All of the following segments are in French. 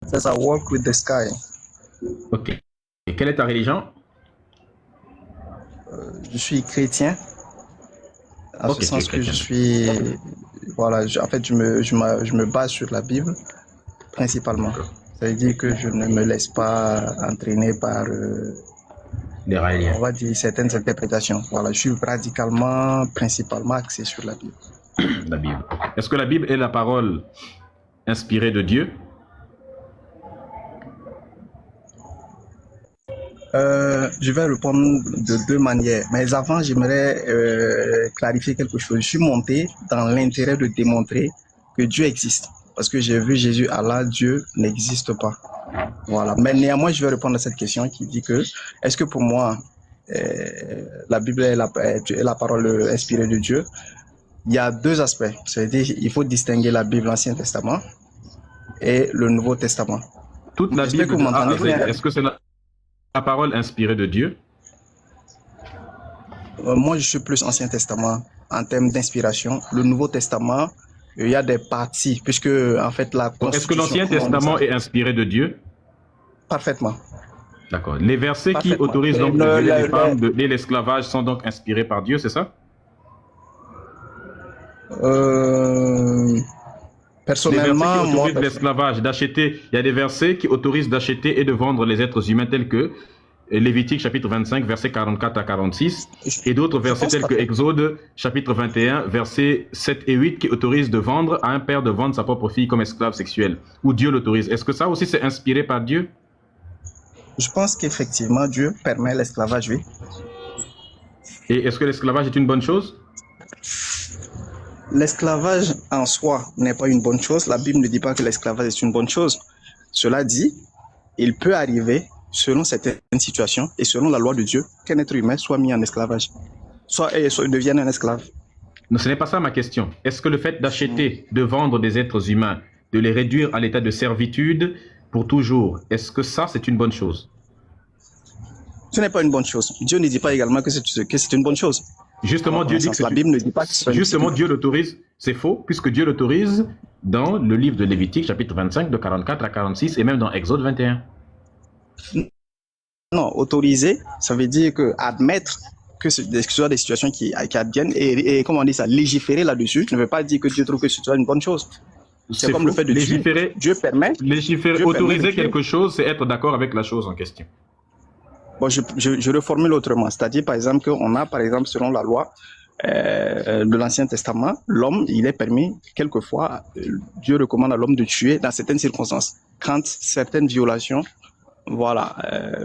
C'est ça, Walk with the Sky. Ok. Et quelle est ta religion? Je suis chrétien, en Ok, ce tu es sens que je chrétien. suis, voilà, en fait, je me base sur la Bible principalement. D'accord. Ça veut dire que je ne me laisse pas entraîner par, Les raéliens. on va dire, certaines interprétations. Voilà, je suis principalement axé sur la Bible. La Bible. Est-ce que la Bible est la parole inspirée de Dieu? Je vais répondre de deux manières. Mais avant, j'aimerais clarifier quelque chose. Je suis monté dans l'intérêt de démontrer que Dieu existe. Parce que j'ai vu Jésus, Allah, Dieu n'existe pas. Voilà. Mais néanmoins, je vais répondre à cette question qui dit que, est-ce que pour moi, la Bible est la parole inspirée de Dieu? Il y a deux aspects. C'est-à-dire, il faut distinguer la Bible, l'Ancien Testament et le Nouveau Testament. Toute la J'espère que Bible vous de A à m'entendez Z, bien. est-ce que c'est la parole inspirée de Dieu? Moi, je suis plus Ancien Testament en termes d'inspiration. Le Nouveau Testament, il y a des parties, puisque en fait la Bon, est-ce que Constitution, l'Ancien Testament est inspiré de Dieu? parfaitement. D'accord. Les versets qui Parfaitement. autorisent donc de violer les femmes, et l'esclavage sont donc inspirés par Dieu, c'est ça? Euh, Les versets qui personnellement, moi, autorisent l'esclavage, d'acheter, il y a des versets qui autorisent d'acheter et de vendre les êtres humains tels que Lévitique chapitre 25, versets 44 à 46, et d'autres versets pense tels que qu'en fait- Exode chapitre 21, versets 7 et 8 qui autorisent de vendre à un père de vendre sa propre fille comme esclave sexuelle, où Dieu l'autorise. Est-ce que ça aussi c'est inspiré par Dieu? je pense qu'effectivement Dieu permet l'esclavage, oui. Et est-ce que l'esclavage est une bonne chose? L'esclavage en soi n'est pas une bonne chose. La Bible ne dit pas que l'esclavage est une bonne chose. Cela dit, il peut arriver, selon certaines situations et selon la loi de Dieu, qu'un être humain soit mis en esclavage, soit devienne un esclave. Non, ce n'est pas ça ma question. Est-ce que le fait d'acheter, de vendre des êtres humains, de les réduire à l'état de servitude pour toujours, est-ce que ça c'est une bonne chose? Ce n'est pas une bonne chose. Dieu ne dit pas également que c'est une bonne chose. Justement, Dieu dit que la Bible ne dit pas que c'est justement Dieu l'autorise. C'est faux, puisque Dieu l'autorise dans le livre de Lévitique, chapitre 25, de 44 à 46, et même dans Exode 21. Non, autoriser, ça veut dire que admettre que ce soit des situations qui adviennent et comment on dit ça, légiférer là-dessus ne veut pas dire que Dieu trouve que ce soit une bonne chose. C'est comme faux. le fait de légiférer. Dieu permet. Légiférer, Dieu autoriser permet quelque chose, c'est être d'accord avec la chose en question. Bon, je reformule autrement. C'est-à-dire, par exemple, qu'on a, par exemple, selon la loi de l'Ancien Testament, l'homme, il est permis, quelquefois, Dieu recommande à l'homme de tuer dans certaines circonstances. Quand certaines violations, voilà,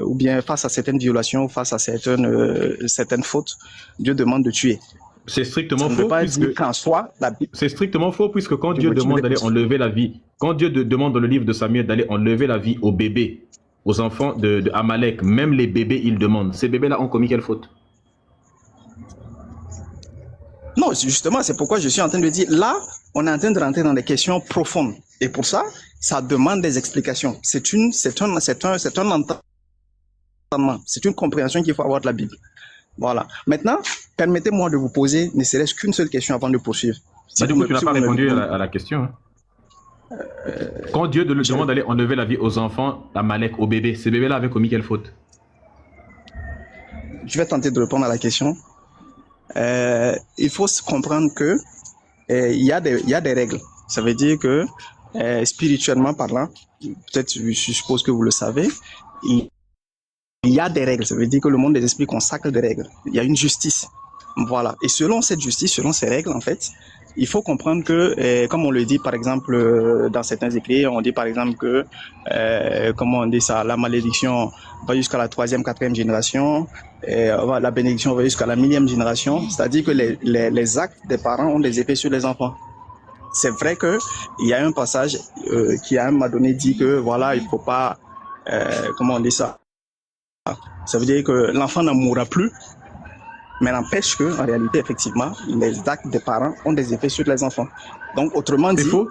ou bien face à certaines violations, face à certaines fautes, Dieu demande de tuer. C'est strictement Ça ne faux. veut pas dire qu'en soi, c'est strictement faux, puisque quand Dieu demande d'aller enlever la vie, quand Dieu demande dans le livre de Samuel d'aller enlever la vie aux bébés, aux enfants de Amalek, même les bébés, il demande. Ces bébés-là ont commis quelle faute? Non, justement, c'est pourquoi je suis en train de dire, là, on est en train de rentrer dans des questions profondes. Et pour ça, ça demande des explications. C'est un entendement. C'est une compréhension qu'il faut avoir de la Bible. Voilà. Maintenant, permettez-moi de vous poser ne serait-ce qu'une seule question avant de poursuivre. Tu n'as pas répondu à la question. Hein. Quand Dieu demande d'aller enlever la vie aux enfants d'Amalek, aux bébés, ces bébés-là avaient commis quelle faute? Je vais tenter de répondre à la question. Il faut comprendre que il y a des règles. Ça veut dire que spirituellement parlant, peut-être je suppose que vous le savez, il y a des règles. Ça veut dire que le monde des esprits consacre des règles. Il y a une justice. Voilà. Et selon cette justice, selon ces règles, en fait, il faut comprendre que, comme on le dit par exemple dans certains écrits, on dit par exemple que, comment on dit ça, la malédiction va jusqu'à la 3e, 4e génération, et la bénédiction va jusqu'à la 1000e génération. C'est-à-dire que les actes des parents ont des effets sur les enfants. C'est vrai que il y a un passage qui à un moment donné dit que voilà, il faut pas, comment on dit ça. Ça veut dire que l'enfant n'en mourra plus. Mais n'empêche que, en réalité, effectivement, les actes des parents ont des effets sur les enfants. Donc, autrement dit... C'est faux.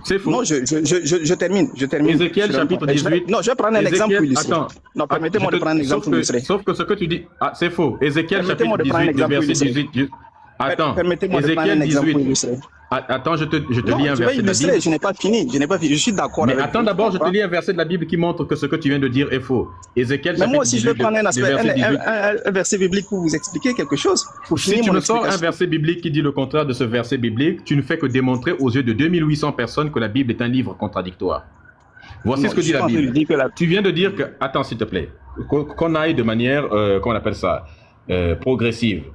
C'est faux. Non, je termine. Ézéchiel chapitre 18. Non, je vais prendre un exemple pour illustrer. Attends. Non, permettez-moi de prendre un exemple pour illustrer. Sauf que ce que tu dis, c'est faux. Ézéchiel chapitre 18, verset 18. Attends, Permettez-moi de prendre un Ézéchiel exemple 18. pour illustrer. Attends, je te Non, lis un je vais verset de la illustrer, Bible. je n'ai pas fini, je suis d'accord Mais avec attends vous. d'abord, je te lis un verset de la Bible qui montre que ce que tu viens de dire est faux. Ézéchiel Mais chapitre moi aussi, je 18, veux prendre un aspect, verset 18. un verset biblique pour vous expliquer quelque chose. Pour Si finir tu mon me sors un explication. verset biblique qui dit le contraire de ce verset biblique, tu ne fais que démontrer aux yeux de 2800 personnes que la Bible est un livre contradictoire. Voici Non, ce que je dit suis la en train de Bible. dire que Tu viens de dire que... Attends, s'il te plaît. Qu'on aille de manière, comment on appelle ça, progressive.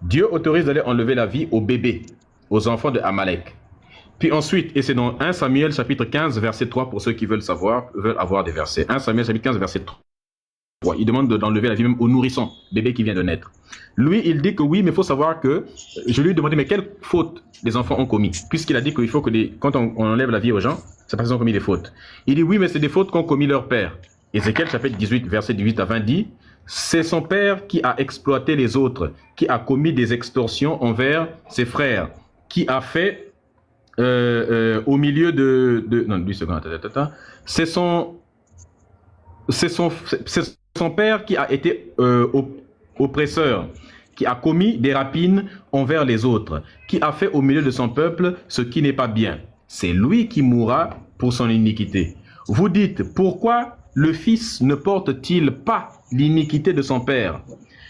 Dieu autorise d'aller enlever la vie aux bébés, aux enfants de Amalek. Puis ensuite, et c'est dans 1 Samuel chapitre 15, verset 3, pour ceux qui veulent savoir, veulent avoir des versets. 1 Samuel chapitre 15, verset 3. Il demande d'enlever la vie même au nourrisson, bébé qui vient de naître. Lui, il dit que oui, mais il faut savoir que... Je lui ai demandé, mais quelle faute les enfants ont commis? Puisqu'il a dit qu'il faut que quand on enlève la vie aux gens, c'est parce qu'ils ont commis des fautes. Il dit, oui, mais c'est des fautes qu'ont commis leur père. Ézéchiel chapitre 18, verset 18 à 20 dit, c'est son père qui a exploité les autres, qui a commis des extorsions envers ses frères, qui a fait au milieu non, 8 secondes, c'est son père qui a été oppresseur, qui a commis des rapines envers les autres, qui a fait au milieu de son peuple ce qui n'est pas bien. C'est lui qui mourra pour son iniquité. Vous dites, pourquoi le fils ne porte-t-il pas l'iniquité de son père?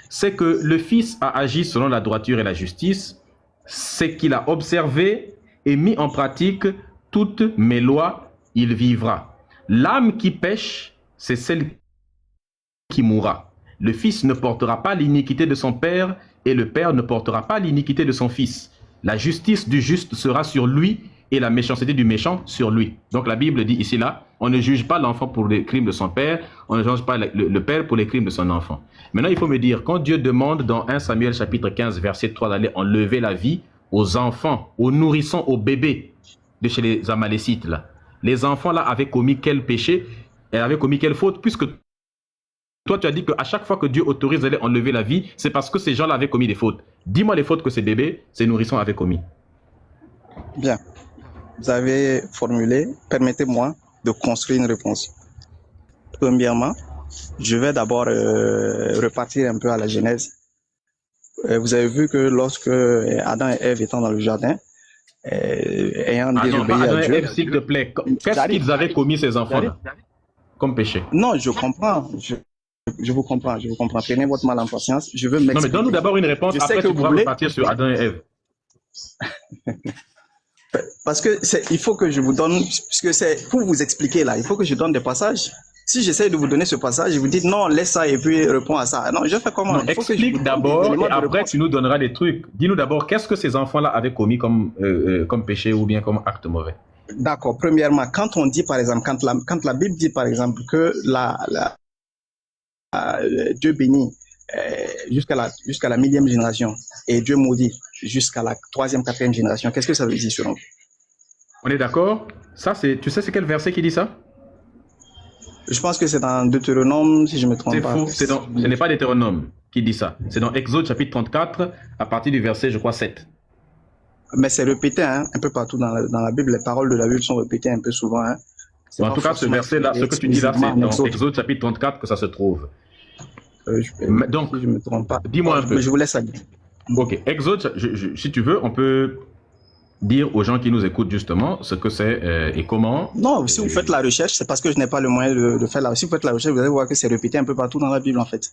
C'est que le fils a agi selon la droiture et la justice, c'est qu'il a observé et mis en pratique toutes mes lois, il vivra. L'âme qui pêche, c'est celle qui mourra. Le fils ne portera pas l'iniquité de son père et le père ne portera pas l'iniquité de son fils. La justice du juste sera sur lui et la méchanceté du méchant sur lui. Donc la Bible dit ici là, on ne juge pas l'enfant pour les crimes de son père, on ne juge pas le père pour les crimes de son enfant. Maintenant il faut me dire, quand Dieu demande dans 1 Samuel chapitre 15 verset 3 d'aller enlever la vie aux enfants, aux nourrissons, aux bébés de chez les Amalécites là, les enfants là avaient commis quel péché et avaient commis quelle faute, puisque toi tu as dit qu'à chaque fois que Dieu autorise d'aller enlever la vie, c'est parce que ces gens là avaient commis des fautes. Dis-moi les fautes que ces bébés, ces nourrissons avaient commis. Bien. Vous avez formulé, permettez-moi de construire une réponse. Premièrement, je vais d'abord repartir un peu à la Genèse. Vous avez vu que lorsque Adam et Ève étant dans le jardin, ayant désobéi à Dieu... Ève, s'il te plaît, qu'est-ce qu'ils avaient commis ces enfants-là comme péché? Non, je comprends. Je vous comprends. Prenez votre mal en patience. Je veux m'expliquer. Non, mais donne-nous d'abord une réponse, après tu pourras repartir sur Adam et Ève. Parce que il faut que je vous donne, puisque c'est pour vous expliquer là, il faut que je donne des passages. Si j'essaie de vous donner ce passage, vous dites non, laisse ça et puis réponds à ça. Non, je fais comment? Non, explique d'abord et après tu nous donneras des trucs. Dis-nous d'abord qu'est-ce que ces enfants-là avaient commis comme péché ou bien comme acte mauvais. D'accord. Premièrement, quand on dit par exemple, quand la Bible dit par exemple que Dieu bénit jusqu'à la 1000e génération et Dieu maudit jusqu'à la 3e, 4e génération, qu'est-ce que ça veut dire selon vous? On est d'accord? Ça, tu sais c'est quel verset qui dit ça? Je pense que c'est dans Deutéronome, si je ne me trompe pas. C'est faux, ce n'est pas Deutéronome qui dit ça. C'est dans Exode chapitre 34, à partir du verset, je crois, 7. Mais c'est répété un peu partout dans la Bible. Les paroles de la Bible sont répétées un peu souvent. En tout cas, ce verset-là, ce que tu dis là, c'est dans Exode chapitre 34 que ça se trouve. Donc, si je ne me trompe pas. Dis-moi un peu. Je vous laisse aller. Ok, Exode, si tu veux, on peut dire aux gens qui nous écoutent justement ce que c'est et comment. Non, si vous faites la recherche, c'est parce que je n'ai pas le moyen de faire la recherche. Si vous faites la recherche, vous allez voir que c'est répété un peu partout dans la Bible en fait.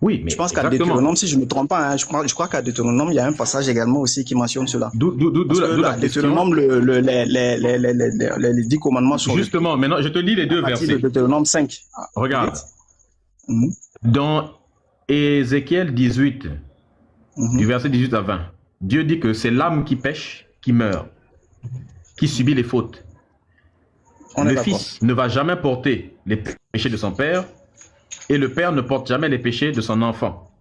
Oui, mais je pense qu'à Deutéronome, si je ne me trompe pas, je crois qu'à Deutéronome, il y a un passage également aussi qui mentionne cela. D'où la Deutéronome, les 10 commandements sont... Justement, maintenant, je te lis les deux versets. De Deutéronome 5. Regarde. Dans Ézéchiel 18, du verset 18 à 20, Dieu dit que c'est l'âme qui pêche, qui meurt, qui subit les fautes. Le fils ne va jamais porter les péchés de son père, et le père ne porte jamais les péchés de son enfant.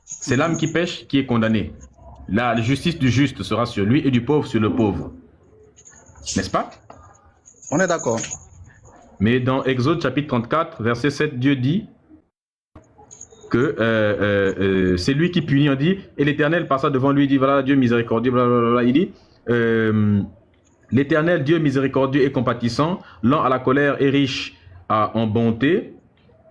C'est l'âme qui pêche qui est condamnée. La justice du juste sera sur lui et du pauvre sur le pauvre. N'est-ce pas? On est d'accord. Mais dans Exode chapitre 34, verset 7, Dieu dit que c'est lui qui punit. On dit, et l'Éternel passa devant lui, il dit, voilà Dieu miséricordieux, blablabla. Il dit, l'Éternel Dieu miséricordieux et compatissant, lent à la colère et riche en bonté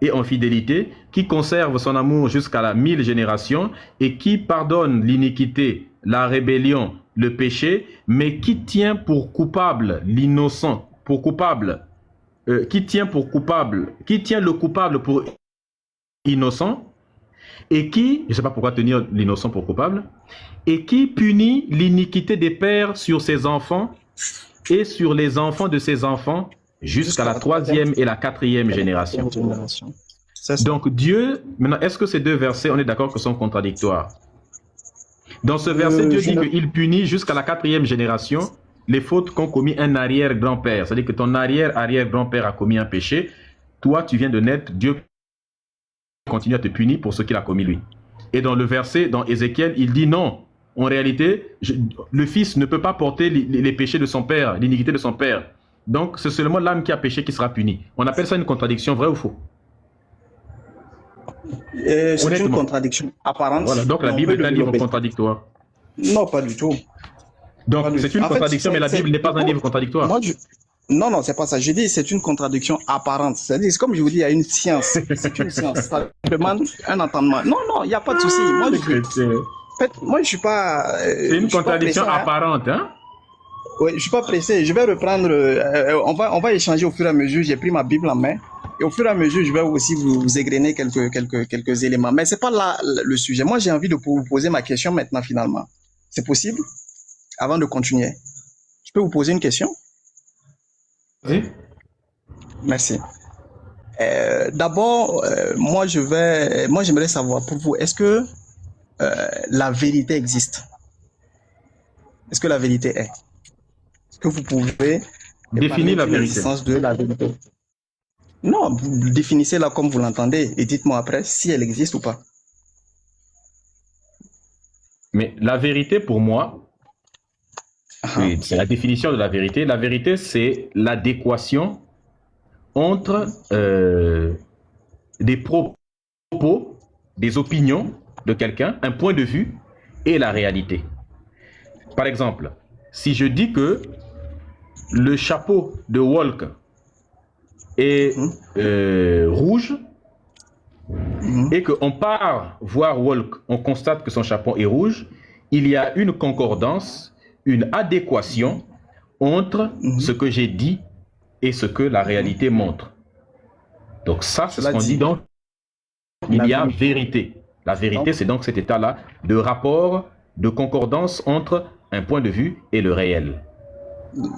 et en fidélité, qui conserve son amour jusqu'à la 1000 générations et qui pardonne l'iniquité la rébellion, le péché, mais qui tient pour coupable l'innocent, qui tient le coupable pour innocent, et qui, je ne sais pas pourquoi tenir l'innocent pour coupable, et qui punit l'iniquité des pères sur ses enfants et sur les enfants de ses enfants jusqu'à la 3e et la 4e génération. Donc Dieu, maintenant, est-ce que ces deux versets, on est d'accord que sont contradictoires? Dans ce verset, Dieu dit qu'il punit jusqu'à la 4e génération les fautes qu'ont commis un arrière-grand-père. C'est-à-dire que ton arrière-arrière-grand-père a commis un péché. Toi, tu viens de naître, Dieu continue à te punir pour ce qu'il a commis lui. Et dans le verset, dans Ézéchiel, il dit non. En réalité, le fils ne peut pas porter les péchés de son père, l'iniquité de son père. Donc, c'est seulement l'âme qui a péché qui sera punie. On appelle ça une contradiction, vrai ou faux? C'est une contradiction apparente. Voilà, donc la Bible est un livre contradictoire. Non, pas du tout. Donc, c'est une contradiction, mais la Bible n'est pas un livre contradictoire. Non, c'est pas ça. Je dis c'est une contradiction apparente. C'est-à-dire, comme je vous dis, il y a une science. C'est une science. Ça demande un entendement. Non, il n'y a pas de souci. Moi, je suis pas. C'est une contradiction apparente, hein? Oui, je suis pas pressé. Je vais reprendre. On va échanger au fur et à mesure. J'ai pris ma Bible en main. Et au fur et à mesure, je vais aussi vous égrener quelques éléments. Mais c'est pas là le sujet. Moi, j'ai envie de vous poser ma question maintenant, finalement. C'est possible? Avant de continuer. Je peux vous poser une question? Oui. Merci. D'abord, moi, j'aimerais savoir pour vous, est-ce que la vérité existe? Est-ce que la vérité est? Est-ce que vous pouvez définir la vérité? L'existence de la vérité? Non, vous définissez-la comme vous l'entendez et dites-moi après si elle existe ou pas. Mais la vérité, pour moi, oui, c'est la définition de la vérité. La vérité, c'est l'adéquation entre des propos, des opinions de quelqu'un, un point de vue et la réalité. Par exemple, si je dis que le chapeau de Walk est rouge et qu'on part voir Walk, on constate que son chapeau est rouge, il y a une concordance, une adéquation entre ce que j'ai dit et ce que la réalité montre. Donc ça, c'est ce qu'on dit. Donc, il y a vérité. La vérité, c'est donc cet état-là de rapport, de concordance entre un point de vue et le réel.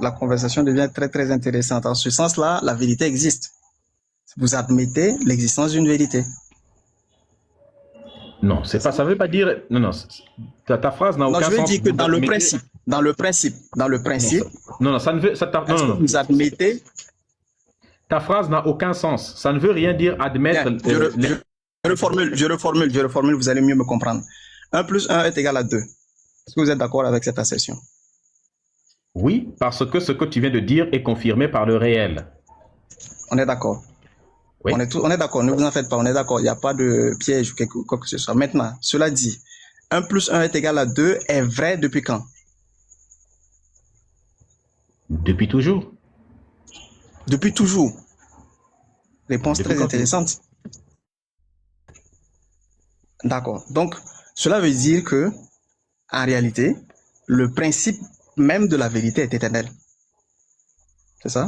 La conversation devient très, très intéressante. En ce sens-là, la vérité existe. Vous admettez l'existence d'une vérité. Non, c'est pas, ça veut pas dire... Non, ta phrase n'a aucun sens. Non, je veux dire que dans le principe... Non, ça ne veut... vous admettez... Ta phrase n'a aucun sens. Ça ne veut rien dire admettre... Je reformule, vous allez mieux me comprendre. 1 plus 1 est égal à 2. Est-ce que vous êtes d'accord avec cette assertion? Oui, parce que ce que tu viens de dire est confirmé par le réel. On est d'accord. Oui. On est d'accord, ne vous en faites pas, on est d'accord. Il n'y a pas de piège ou quoi que ce soit. Maintenant, cela dit, 1 plus 1 est égal à 2 est vrai depuis quand? Depuis toujours. Depuis toujours. Réponse très intéressante. D'accord. Donc, cela veut dire que, en réalité, le principe même de la vérité est éternel. C'est ça?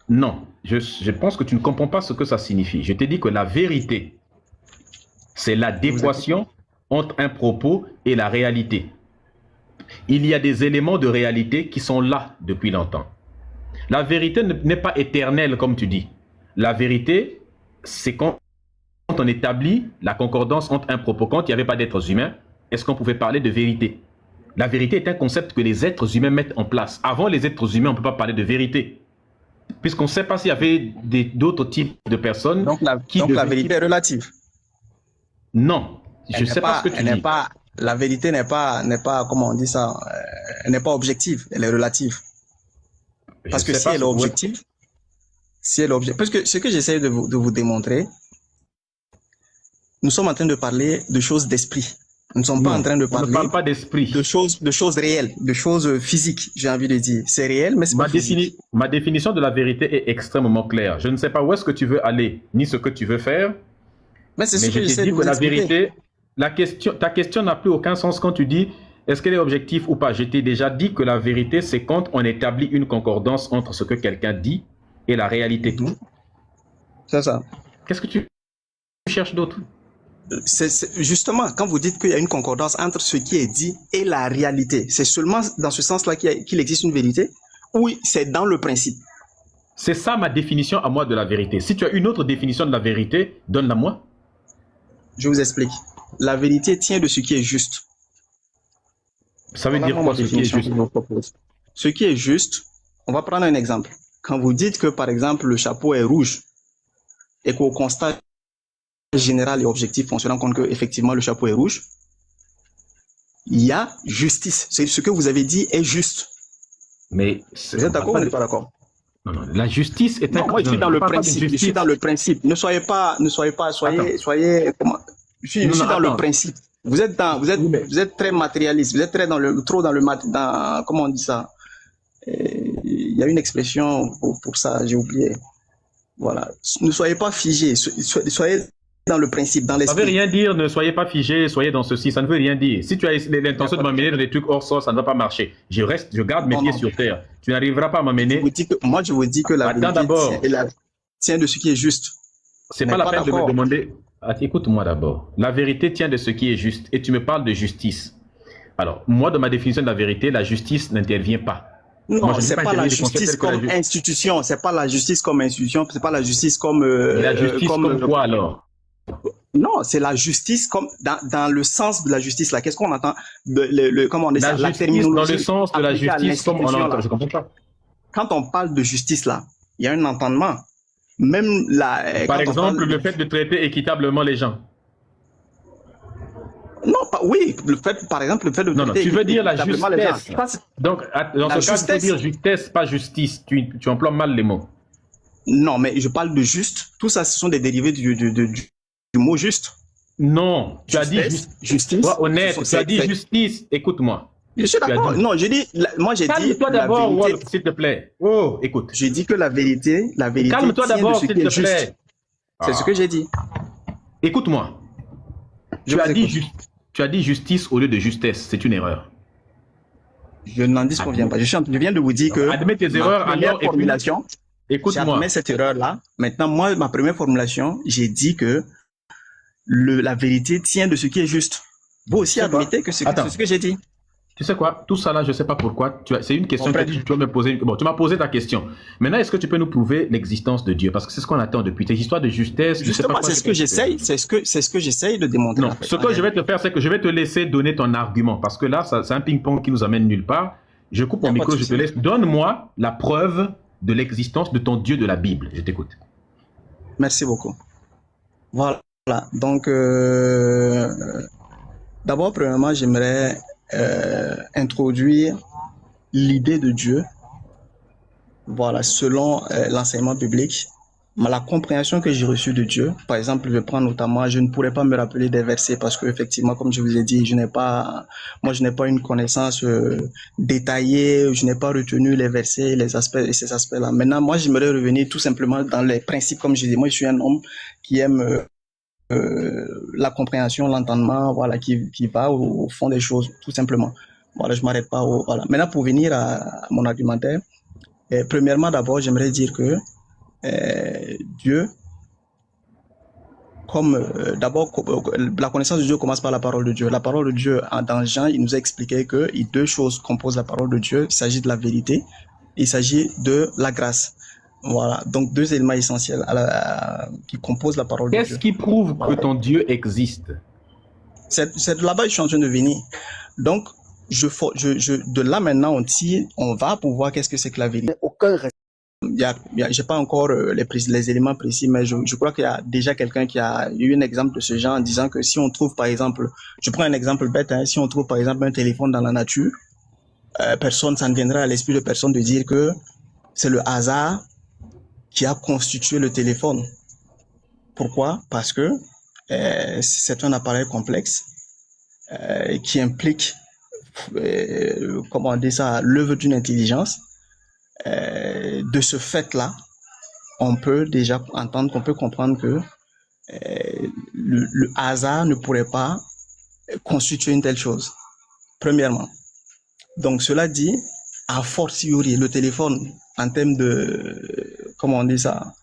Non. Je pense que tu ne comprends pas ce que ça signifie. Je t'ai dit que la vérité, c'est l'adéquation entre un propos et la réalité. Il y a des éléments de réalité qui sont là depuis longtemps. La vérité n'est pas éternelle, comme tu dis. La vérité, c'est quand on établit la concordance entre un propos. Quand il n'y avait pas d'êtres humains, est-ce qu'on pouvait parler de vérité? La vérité est un concept que les êtres humains mettent en place. Avant les êtres humains, on ne peut pas parler de vérité. Puisqu'on ne sait pas s'il y avait d'autres types de personnes. Donc la vérité est relative. Non, je ne sais pas ce que tu dis. La vérité n'est pas, comment on dit ça, elle n'est pas objective, elle est relative. Parce que si elle est objective, parce que ce que j'essaie de vous démontrer, nous sommes en train de parler de choses d'esprit. Nous ne sommes pas en train de parler. On ne parle pas d'esprit. De choses réelles, de choses physiques, j'ai envie de dire. C'est réel, mais c'est pas physique. Ma définition de la vérité est extrêmement claire. Je ne sais pas où est-ce que tu veux aller, ni ce que tu veux faire. Mais c'est ce que je t'ai dit que ta question n'a plus aucun sens quand tu dis est-ce qu'elle est objective ou pas. Je t'ai déjà dit que la vérité, c'est quand on établit une concordance entre ce que quelqu'un dit et la réalité. C'est ça. Qu'est-ce que tu cherches d'autre? Justement, quand vous dites qu'il y a une concordance entre ce qui est dit et la réalité, c'est seulement dans ce sens-là qu'il existe une vérité, ou c'est dans le principe? C'est ça ma définition à moi de la vérité. Si tu as une autre définition de la vérité, donne-la moi. Je vous explique. La vérité tient de ce qui est juste. Ça veut dire quoi, ce qui est juste? Ce qui est juste, on va prendre un exemple. Quand vous dites que, par exemple, le chapeau est rouge et qu'au constat général et objectif, on se rend compte que effectivement le chapeau est rouge, il y a justice. C'est ce que vous avez dit est juste. Mais vous êtes d'accord ou vous n'êtes pas d'accord? Non, la justice est un... Moi, je suis dans le principe. Je suis dans le principe. Ne soyez pas, soyez comment? Je suis dans le principe. Vous êtes très matérialiste. Vous êtes très comment on dit ça? Il y a une expression pour ça, j'ai oublié. Voilà. Ne soyez pas figés. Soyez dans le principe, dans l'esprit. Ça veut rien dire, ne soyez pas figés, soyez dans ceci, ça ne veut rien dire. Si tu as l'intention de m'amener dans des trucs hors sol, ça ne va pas marcher. Je garde mes pieds sur terre. Tu n'arriveras pas à m'amener. Moi, je vous dis que la vérité tient de ce qui est juste. C'est pas la peine de me demander. Écoute-moi d'abord. La vérité tient de ce qui est juste. Et tu me parles de justice. Alors, moi, dans ma définition de la vérité, la justice n'intervient pas. Non, c'est pas la justice comme institution. C'est pas la justice comme institution. C'est pas la justice comme. La justice comme quoi alors? Non, c'est la justice comme dans le sens de la justice là. Qu'est-ce qu'on entend comment on dit ça? La terminologie dans le sens de la justice comme on l'entend. Je comprends pas. Quand on parle de justice là, il y a un entendement. Même par exemple, le fait de traiter équitablement les gens. Non, oui, par exemple, le fait de traiter non, tu veux dire la justesse. Donc, dans ce cas, tu veux dire justesse, pas justice. Tu emploies mal les mots. Non, mais je parle de juste. Tout ça, ce sont des dérivés du mot juste. Non, tu as dit justice. Sois honnête, tu as dit justice. Écoute-moi. Je suis d'accord. Non, moi j'ai dit. Calme-toi d'abord, s'il te plaît. Oh, écoute. J'ai dit que la vérité. Calme-toi d'abord, s'il te plaît. C'est ce que j'ai dit. Écoute-moi. Tu as dit justice au lieu de justesse. C'est une erreur. Je n'en disconviens pas. Je viens de vous dire que. Admets tes erreurs alors. Formulation. Écoute-moi. J'admets cette erreur-là. Maintenant, moi, ma première formulation, j'ai dit que la vérité tient de ce qui est juste. Vous aussi admettez que c'est ce que j'ai dit. Tu sais quoi? Tout ça là, je ne sais pas pourquoi. C'est une question que tu dois me poser. Bon, tu m'as posé ta question. Maintenant, est-ce que tu peux nous prouver l'existence de Dieu? Parce que c'est ce qu'on attend depuis tes histoires de justesse. Justement, c'est ce que j'essaye. C'est ce que j'essaye de démontrer. Non, ce que je vais te faire, c'est que je vais te laisser donner ton argument. Parce que là, c'est un ping-pong qui nous amène nulle part. Je coupe mon micro, je te laisse. Donne-moi la preuve de l'existence de ton Dieu de la Bible. Je t'écoute. Merci beaucoup. Voilà. Donc, d'abord, premièrement, j'aimerais introduire l'idée de Dieu, voilà, selon l'enseignement biblique, la compréhension que j'ai reçue de Dieu. Par exemple, je prends notamment, je ne pourrais pas me rappeler des versets parce que effectivement, comme je vous ai dit, je n'ai pas une connaissance détaillée, je n'ai pas retenu les versets, les aspects et ces aspects-là. Maintenant, moi, j'aimerais revenir tout simplement dans les principes, comme je dis. Moi, je suis un homme qui aime la compréhension, l'entendement, voilà, qui va au fond des choses, tout simplement. Voilà, je m'arrête pas voilà. Maintenant, pour venir à mon argumentaire, premièrement, d'abord, j'aimerais dire que Dieu, d'abord, la connaissance de Dieu commence par la parole de Dieu. La parole de Dieu, dans Jean, il nous a expliqué que deux choses composent la parole de Dieu. Il s'agit de la vérité, il s'agit de la grâce. Voilà, donc deux éléments essentiels qui composent la parole de Dieu. Qu'est-ce qui prouve que ton Dieu existe? C'est de là-bas que je suis en train de venir. Donc, de là maintenant, on va pour voir qu'est-ce que c'est que la vérité. J'ai pas encore les éléments précis, mais je crois qu'il y a déjà quelqu'un qui a eu un exemple de ce genre en disant que si on trouve par exemple, je prends un exemple bête, hein, si on trouve par exemple un téléphone dans la nature, ça ne viendra à l'esprit de personne de dire que c'est le hasard qui a constitué le téléphone. Pourquoi? Parce que c'est un appareil complexe qui implique, comment on dit ça, l'œuvre d'une intelligence. De ce fait-là, on peut déjà entendre, qu'on peut comprendre que le hasard ne pourrait pas constituer une telle chose, premièrement. Donc, cela dit, a fortiori, le téléphone, en termes de, comment on dit ça,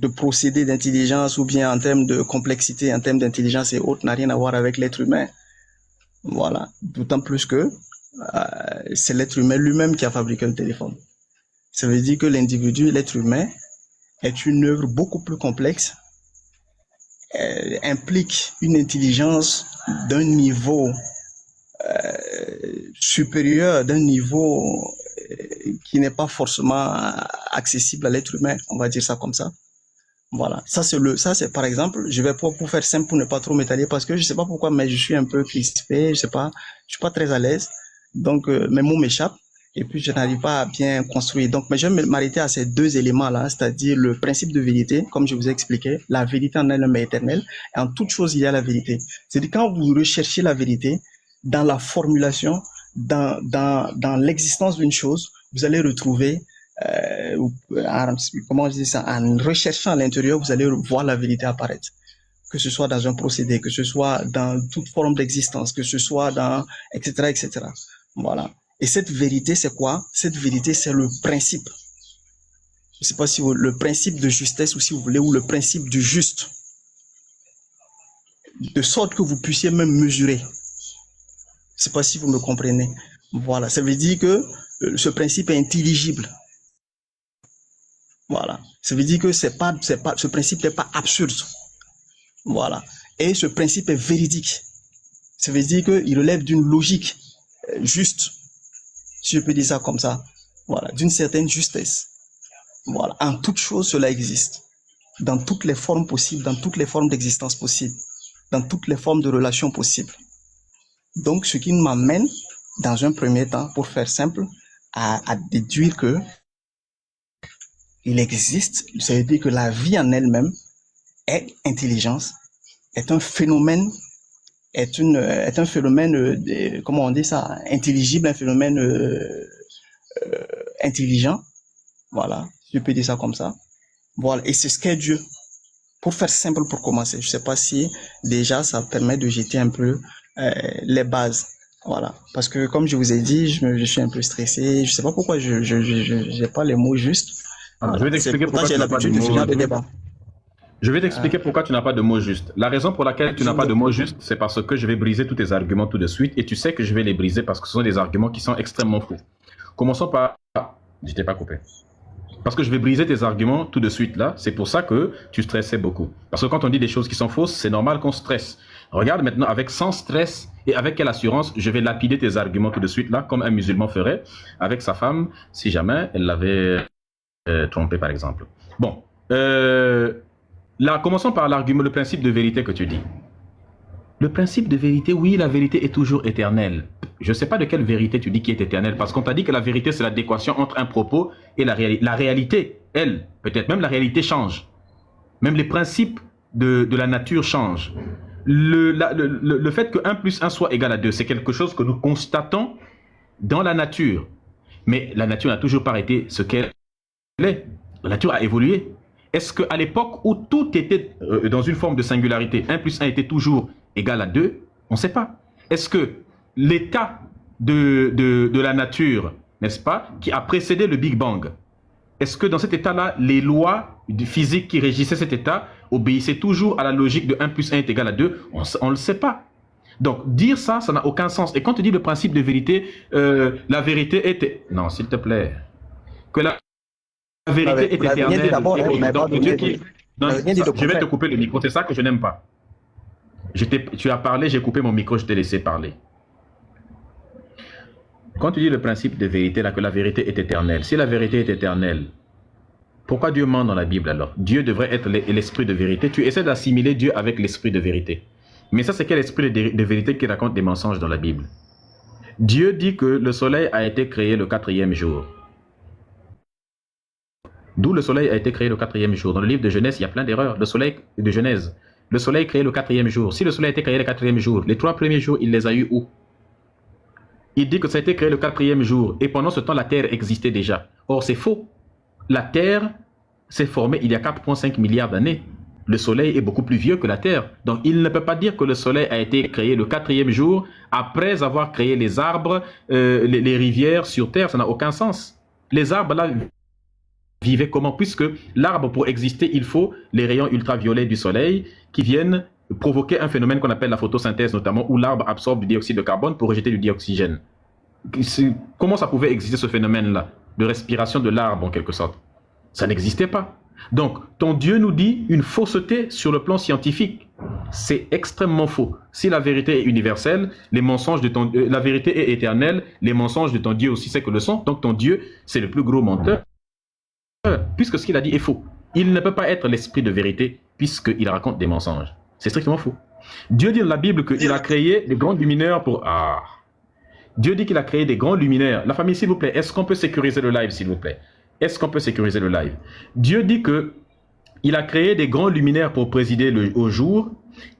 de procédé d'intelligence ou bien en termes de complexité, en termes d'intelligence et autres, n'a rien à voir avec l'être humain. Voilà. D'autant plus que c'est l'être humain lui-même qui a fabriqué le téléphone. Ça veut dire que l'individu, l'être humain, est une œuvre beaucoup plus complexe, implique une intelligence d'un niveau supérieur, d'un niveau qui n'est pas forcément accessible à l'être humain, on va dire ça comme ça. Voilà, ça c'est par exemple, je vais pour faire simple pour ne pas trop m'étaler parce que je sais pas pourquoi, mais je suis un peu crispé, je sais pas, je suis pas très à l'aise, donc mes mots m'échappent et puis je n'arrive pas à bien construire. Donc, mais je vais m'arrêter à ces deux éléments-là, c'est-à-dire le principe de vérité, comme je vous ai expliqué, la vérité en elle-même est éternelle, et en toute chose il y a la vérité. C'est-à-dire quand vous recherchez la vérité dans la formulation, dans l'existence d'une chose, vous allez retrouver comment je dis ça, en recherchant à l'intérieur, vous allez voir la vérité apparaître. Que ce soit dans un procédé, que ce soit dans toute forme d'existence, que ce soit dans, etc., etc. Voilà. Et cette vérité, c'est quoi? Cette vérité, c'est le principe. Je sais pas si le principe de justesse ou si vous voulez, ou le principe du juste. De sorte que vous puissiez même mesurer. Je sais pas si vous me comprenez. Voilà. Ça veut dire que ce principe est intelligible. Voilà. Ça veut dire que ce principe n'est pas absurde. Voilà. Et ce principe est véridique. Ça veut dire qu'il relève d'une logique juste, si je peux dire ça comme ça. Voilà. D'une certaine justesse. Voilà. En toute chose, cela existe. Dans toutes les formes possibles, dans toutes les formes d'existence possibles, dans toutes les formes de relations possibles. Donc, ce qui m'amène, dans un premier temps, pour faire simple, à déduire que il existe, ça veut dire que la vie en elle-même est intelligence, est un phénomène, est un phénomène, comment on dit ça, intelligible, un phénomène intelligent, voilà, je peux dire ça comme ça, voilà, et c'est ce qu'est Dieu. Pour faire simple, pour commencer, je sais pas si déjà ça permet de jeter un peu les bases, voilà, parce que comme je vous ai dit, je suis un peu stressé, je sais pas pourquoi je j'ai pas les mots justes. Je vais t'expliquer pourquoi tu n'as pas de mots. Je vais t'expliquer pourquoi tu n'as pas de mots justes. La raison pour laquelle tu n'as pas de mots justes, c'est parce que je vais briser tous tes arguments tout de suite et tu sais que je vais les briser parce que ce sont des arguments qui sont extrêmement faux. Commençons par... Je t'ai pas coupé. Parce que je vais briser tes arguments tout de suite là. C'est pour ça que tu stressais beaucoup. Parce que quand on dit des choses qui sont fausses, c'est normal qu'on stresse. Regarde maintenant avec sans stress et avec quelle assurance je vais lapider tes arguments tout de suite là, comme un musulman ferait avec sa femme si jamais elle l'avait... trompé par exemple. Bon, là, commençons par l'argument, le principe de vérité que tu dis. Le principe de vérité, oui, la vérité est toujours éternelle. Je ne sais pas de quelle vérité tu dis qui est éternelle, parce qu'on t'a dit que la vérité, c'est l'adéquation entre un propos et la réalité. La réalité, elle, peut-être même la réalité change. Même les principes de la nature changent. Le fait que 1 plus 1 soit égal à 2, c'est quelque chose que nous constatons dans la nature. Mais la nature n'a toujours pas été ce qu'elle est. La nature a évolué. Est-ce qu'à l'époque où tout était dans une forme de singularité, 1 plus 1 était toujours égal à 2? On ne sait pas. Est-ce que l'état de la nature, n'est-ce pas, qui a précédé le Big Bang, est-ce que dans cet état-là, les lois de physique qui régissaient cet état obéissaient toujours à la logique de 1 plus 1 est égal à 2? On ne le sait pas. Donc, dire ça, ça n'a aucun sens. Et quand tu dis le principe de vérité, la vérité était... Non, s'il te plaît. Que la vérité est éternelle. Je vais te couper le micro, c'est ça que je n'aime pas. Tu as parlé, j'ai coupé mon micro, je t'ai laissé parler. Quand tu dis le principe de vérité, là, que la vérité est éternelle, si la vérité est éternelle, pourquoi Dieu ment dans la Bible alors? Dieu devrait être l'esprit de vérité. Tu essaies d'assimiler Dieu avec l'esprit de vérité. Mais ça, c'est quel esprit de vérité qui raconte des mensonges dans la Bible? Dieu dit que le soleil a été créé le 4e jour. D'où le soleil a été créé le 4e jour. Dans le livre de Genèse, il y a plein d'erreurs. Le soleil de Genèse. Le soleil créé le 4e jour. Si le soleil a été créé le 4e jour, les 3 premiers jours, il les a eus où? Il dit que ça a été créé le 4e jour. Et pendant ce temps, la Terre existait déjà. Or, c'est faux. La Terre s'est formée il y a 4,5 milliards d'années. le soleil est beaucoup plus vieux que la terre. Donc il ne peut pas dire que le soleil a été créé le 4e jour après avoir créé les arbres, les rivières sur terre. Ça n'a aucun sens. Les arbres là vivaient comment? Puisque l'arbre, pour exister, il faut les rayons ultraviolets du soleil qui viennent provoquer un phénomène qu'on appelle la photosynthèse, notamment où l'arbre absorbe du dioxyde de carbone pour rejeter du dioxygène. Comment ça pouvait exister ce phénomène-là de respiration de l'arbre en quelque sorte? Ça n'existait pas. Donc, ton Dieu nous dit une fausseté sur le plan scientifique. C'est extrêmement faux. Si la vérité est universelle, les mensonges de ton, la vérité est éternelle, les mensonges de ton Dieu aussi c'est que le sont. Donc ton Dieu, c'est le plus gros menteur, puisque ce qu'il a dit est faux. Il ne peut pas être l'esprit de vérité, puisqu'il raconte des mensonges. C'est strictement faux. Dieu dit dans la Bible qu'il a créé des grands luminaires pour... Dieu dit qu'il a créé des grands luminaires. La famille, s'il vous plaît, est-ce qu'on peut sécuriser le live, s'il vous plaît? Est-ce qu'on peut sécuriser le live? Dieu dit qu'il a créé des grands luminaires pour présider au jour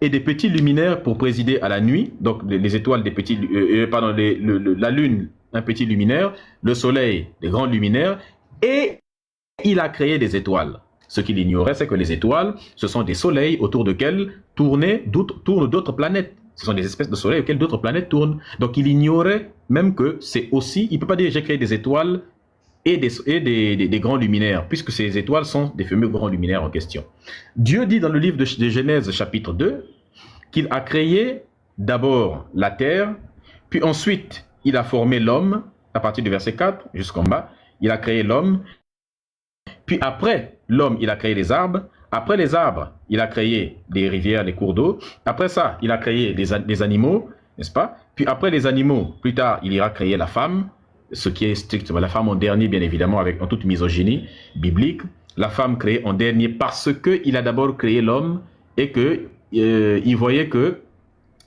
et des petits luminaires pour présider à la nuit. Donc les étoiles, des petits, la lune, un petit luminaire, le soleil, des grands luminaires, et il a créé des étoiles. Ce qu'il ignorait, c'est que les étoiles, ce sont des soleils autour desquels tournent d'autres planètes. Ce sont des espèces de soleils auxquels d'autres planètes tournent. Donc il ignorait même que c'est aussi... Il ne peut pas dire j'ai créé des étoiles et des grands luminaires, puisque ces étoiles sont des fameux grands luminaires en question. Dieu dit dans le livre de Genèse chapitre 2 qu'il a créé d'abord la terre, puis ensuite il a formé l'homme, à partir du verset 4 jusqu'en bas, il a créé l'homme, puis après l'homme il a créé les arbres, après les arbres il a créé les rivières, les cours d'eau, après ça il a créé les animaux, n'est-ce pas? Puis après les animaux, plus tard il ira créer la femme, ce qui est strictement la femme en dernier, bien évidemment, en toute misogynie biblique. La femme créée en dernier parce qu'il a d'abord créé l'homme et qu'il voyait que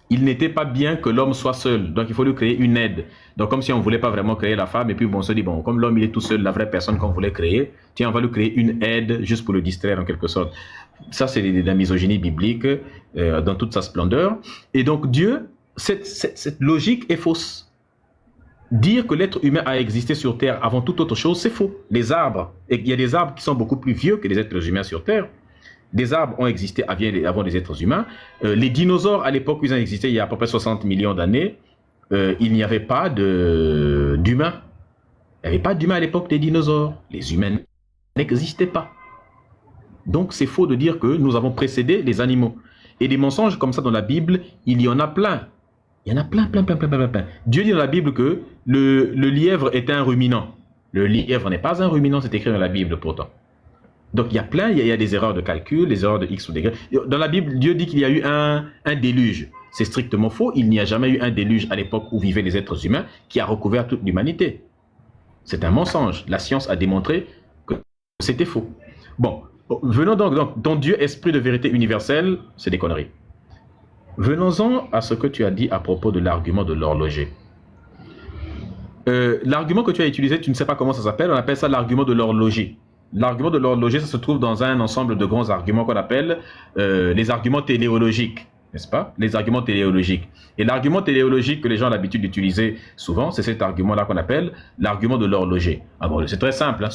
il n'était pas bien que l'homme soit seul. Donc il faut lui créer une aide. Donc comme si on ne voulait pas vraiment créer la femme, et puis bon, on se dit, bon, comme l'homme il est tout seul, la vraie personne qu'on voulait créer, tiens, on va lui créer une aide juste pour le distraire en quelque sorte. Ça, c'est de la misogynie biblique dans toute sa splendeur. Et donc Dieu, cette logique est fausse. Dire que l'être humain a existé sur Terre avant toute autre chose, c'est faux. Les arbres, et il y a des arbres qui sont beaucoup plus vieux que les êtres humains sur Terre. Des arbres ont existé avant les êtres humains. Les dinosaures, à l'époque où ils ont existé, il y a à peu près 60 millions d'années, il n'y avait pas d'humains. Il n'y avait pas d'humains à l'époque des dinosaures. Les humains n'existaient pas. Donc c'est faux de dire que nous avons précédé les animaux. Et des mensonges comme ça dans la Bible, il y en a plein. Il y en a plein. Dieu dit dans la Bible que le lièvre est un ruminant. Le lièvre n'est pas un ruminant, c'est écrit dans la Bible pourtant. Donc il y a des erreurs de calcul, des erreurs de X ou de Y. Dans la Bible, Dieu dit qu'il y a eu un déluge. C'est strictement faux. Il n'y a jamais eu un déluge à l'époque où vivaient les êtres humains qui a recouvert toute l'humanité. C'est un mensonge. La science a démontré que c'était faux. Bon, venons donc ton Dieu, esprit de vérité universelle, c'est des conneries. Venons-en à ce que tu as dit à propos de l'argument de l'horloger. L'argument que tu as utilisé, tu ne sais pas comment ça s'appelle, on appelle ça l'argument de l'horloger. L'argument de l'horloger, ça se trouve dans un ensemble de grands arguments qu'on appelle les arguments téléologiques, n'est-ce pas? Les arguments téléologiques. Et l'argument téléologique que les gens ont l'habitude d'utiliser souvent, c'est cet argument-là qu'on appelle l'argument de l'horloger. Ah bon, c'est très simple, hein?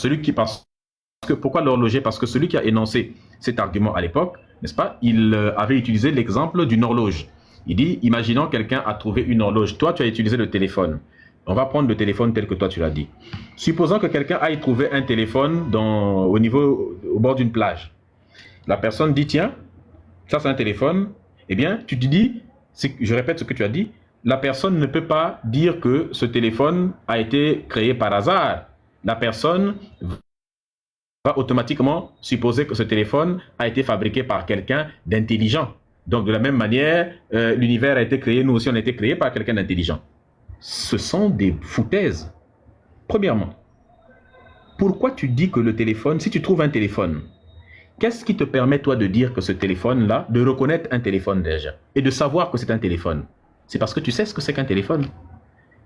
Pourquoi l'horloger? Parce que celui qui a énoncé cet argument à l'époque, n'est-ce pas? Il avait utilisé l'exemple d'une horloge. Il dit, imaginons quelqu'un a trouvé une horloge. Toi, tu as utilisé le téléphone. On va prendre le téléphone tel que toi, tu l'as dit. Supposons que quelqu'un aille trouver un téléphone au bord d'une plage. La personne dit, tiens, ça c'est un téléphone. Eh bien, tu te dis, je répète ce que tu as dit, la personne ne peut pas dire que ce téléphone a été créé par hasard. La personne va automatiquement supposer que ce téléphone a été fabriqué par quelqu'un d'intelligent. Donc, de la même manière, l'univers a été créé, nous aussi on a été créé par quelqu'un d'intelligent. Ce sont des foutaises. Premièrement, pourquoi tu dis que le téléphone, si tu trouves un téléphone, qu'est-ce qui te permet toi de dire que ce téléphone-là, de reconnaître un téléphone déjà, et de savoir que c'est un téléphone? C'est parce que tu sais ce que c'est qu'un téléphone.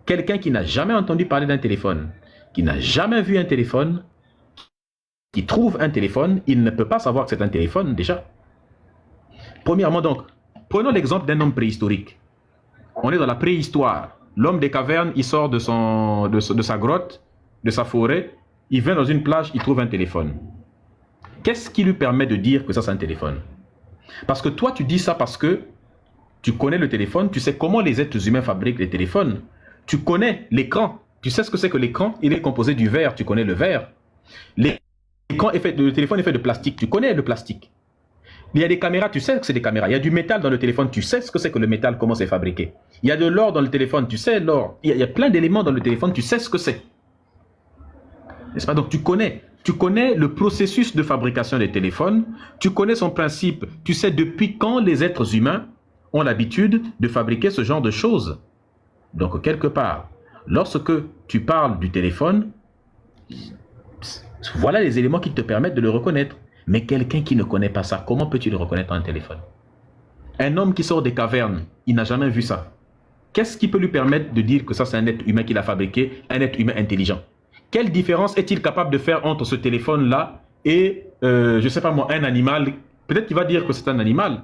Quelqu'un qui n'a jamais entendu parler d'un téléphone, qui n'a jamais vu un téléphone, qui trouve un téléphone, il ne peut pas savoir que c'est un téléphone déjà. Premièrement donc, prenons l'exemple d'un homme préhistorique. On est dans la préhistoire. L'homme des cavernes, il sort de sa grotte, de sa forêt, il vient dans une plage, il trouve un téléphone. Qu'est-ce qui lui permet de dire que ça c'est un téléphone? Parce que toi, tu dis ça parce que tu connais le téléphone, tu sais comment les êtres humains fabriquent les téléphones. Tu connais l'écran. Tu sais ce que c'est que l'écran? Il est composé du verre. Tu connais le verre. L'écran est fait, le téléphone est fait de plastique. Tu connais le plastique. Il y a des caméras, tu sais que c'est des caméras. Il y a du métal dans le téléphone, tu sais ce que c'est que le métal, comment c'est fabriqué. Il y a de l'or dans le téléphone, tu sais l'or. Il y a plein d'éléments dans le téléphone, tu sais ce que c'est. N'est-ce pas? Donc tu connais le processus de fabrication des téléphones, tu connais son principe, tu sais depuis quand les êtres humains ont l'habitude de fabriquer ce genre de choses. Donc quelque part, lorsque tu parles du téléphone, voilà les éléments qui te permettent de le reconnaître. Mais quelqu'un qui ne connaît pas ça, comment peux-tu le reconnaître dans un téléphone? Un homme qui sort des cavernes, il n'a jamais vu ça. Qu'est-ce qui peut lui permettre de dire que ça c'est un être humain qui l'a fabriqué, un être humain intelligent? Quelle différence est-il capable de faire entre ce téléphone-là et, je ne sais pas moi, un animal? Peut-être qu'il va dire que c'est un animal.